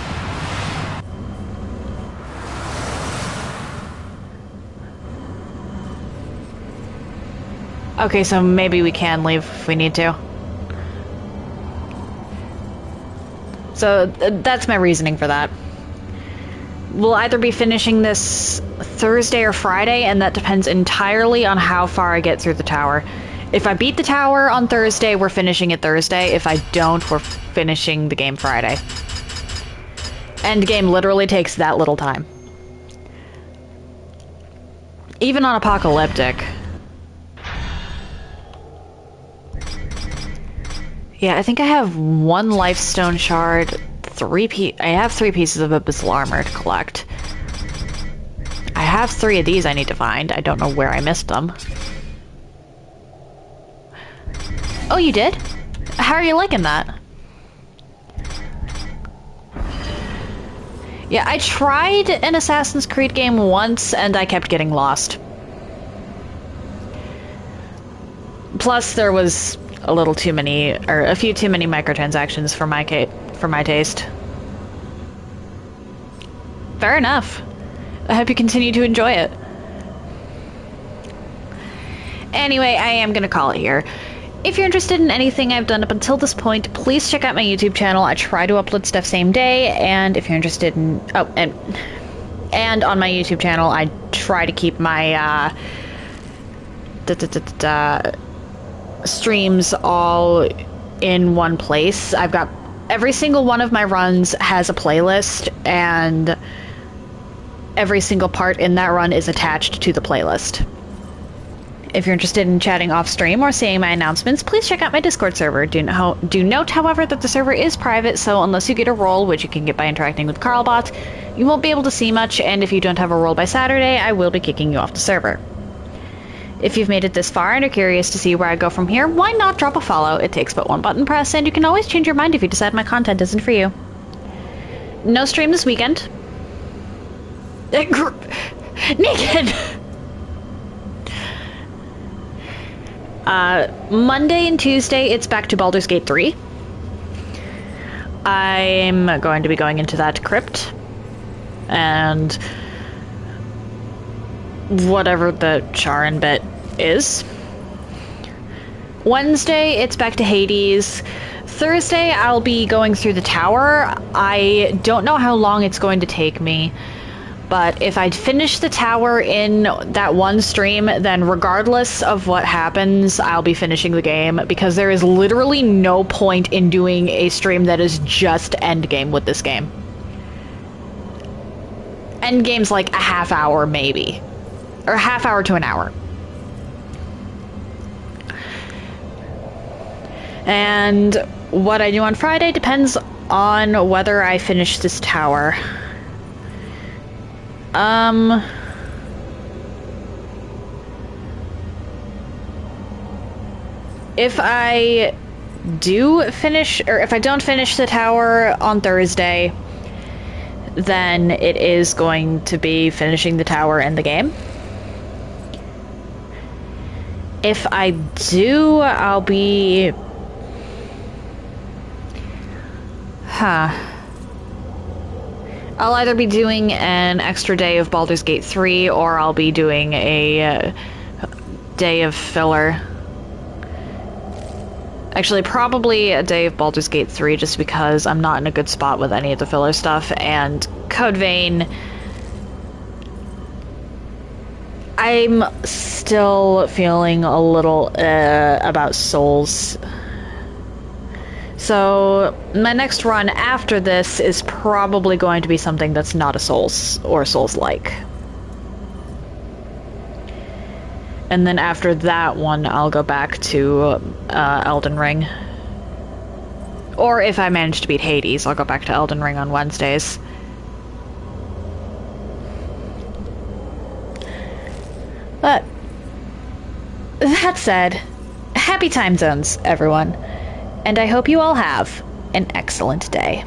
Okay, so maybe we can leave if we need to. So that's my reasoning for that. We'll either be finishing this Thursday or Friday, and that depends entirely on how far I get through the tower. If I beat the tower on Thursday, we're finishing it Thursday. If I don't, we're finishing the game Friday. Endgame literally takes that little time. Even on Apocalyptic. Yeah, I think I have one Lifestone Shard, I have 3 pieces of Abyssal Armor to collect. I have 3 of these I need to find. I don't know where I missed them. Oh, you did? How are you liking that? Yeah, I tried an Assassin's Creed game once, and I kept getting lost. Plus, there was a little too many, or a few too many microtransactions for my taste. Fair enough. I hope you continue to enjoy it. Anyway, I am gonna call it here. If you're interested in anything I've done up until this point, please check out my YouTube channel. I try to upload stuff same day, and if you're interested in... Oh, and on my YouTube channel, I try to keep my, streams all in one place. I've got... Every single one of my runs has a playlist, and every single part in that run is attached to the playlist. If you're interested in chatting off stream or seeing my announcements, please check out my Discord server. Do note, however, that the server is private, so unless you get a role, which you can get by interacting with Carlbot, you won't be able to see much, and if you don't have a role by Saturday, I will be kicking you off the server. If you've made it this far and are curious to see where I go from here, why not drop a follow? It takes but one button press, and you can always change your mind if you decide my content isn't for you. No stream this weekend. Naked! Monday and Tuesday, it's back to Baldur's Gate 3. I'm going to be going into that crypt. And whatever the Charon bit is. Wednesday, it's back to Hades. Thursday, I'll be going through the tower. I don't know how long it's going to take me, but if I finish the tower in that one stream, then regardless of what happens, I'll be finishing the game, because there is literally no point in doing a stream that is just endgame with this game. Endgame's like a half hour, maybe. Or a half hour to an hour. And what I do on Friday depends on whether I finish this tower. If I do finish, or if I don't finish the tower on Thursday, then it is going to be finishing the tower in the game. If I do, I'll be... I'll either be doing an extra day of Baldur's Gate 3, or I'll be doing a day of filler. Actually, probably a day of Baldur's Gate 3, just because I'm not in a good spot with any of the filler stuff, and Code Vein... I'm still feeling a little about Souls. So, my next run after this is probably going to be something that's not a Souls, or Souls-like. And then after that one, I'll go back to Elden Ring. Or if I manage to beat Hades, I'll go back to Elden Ring on Wednesdays. But, that said, happy time zones, everyone. And I hope you all have an excellent day.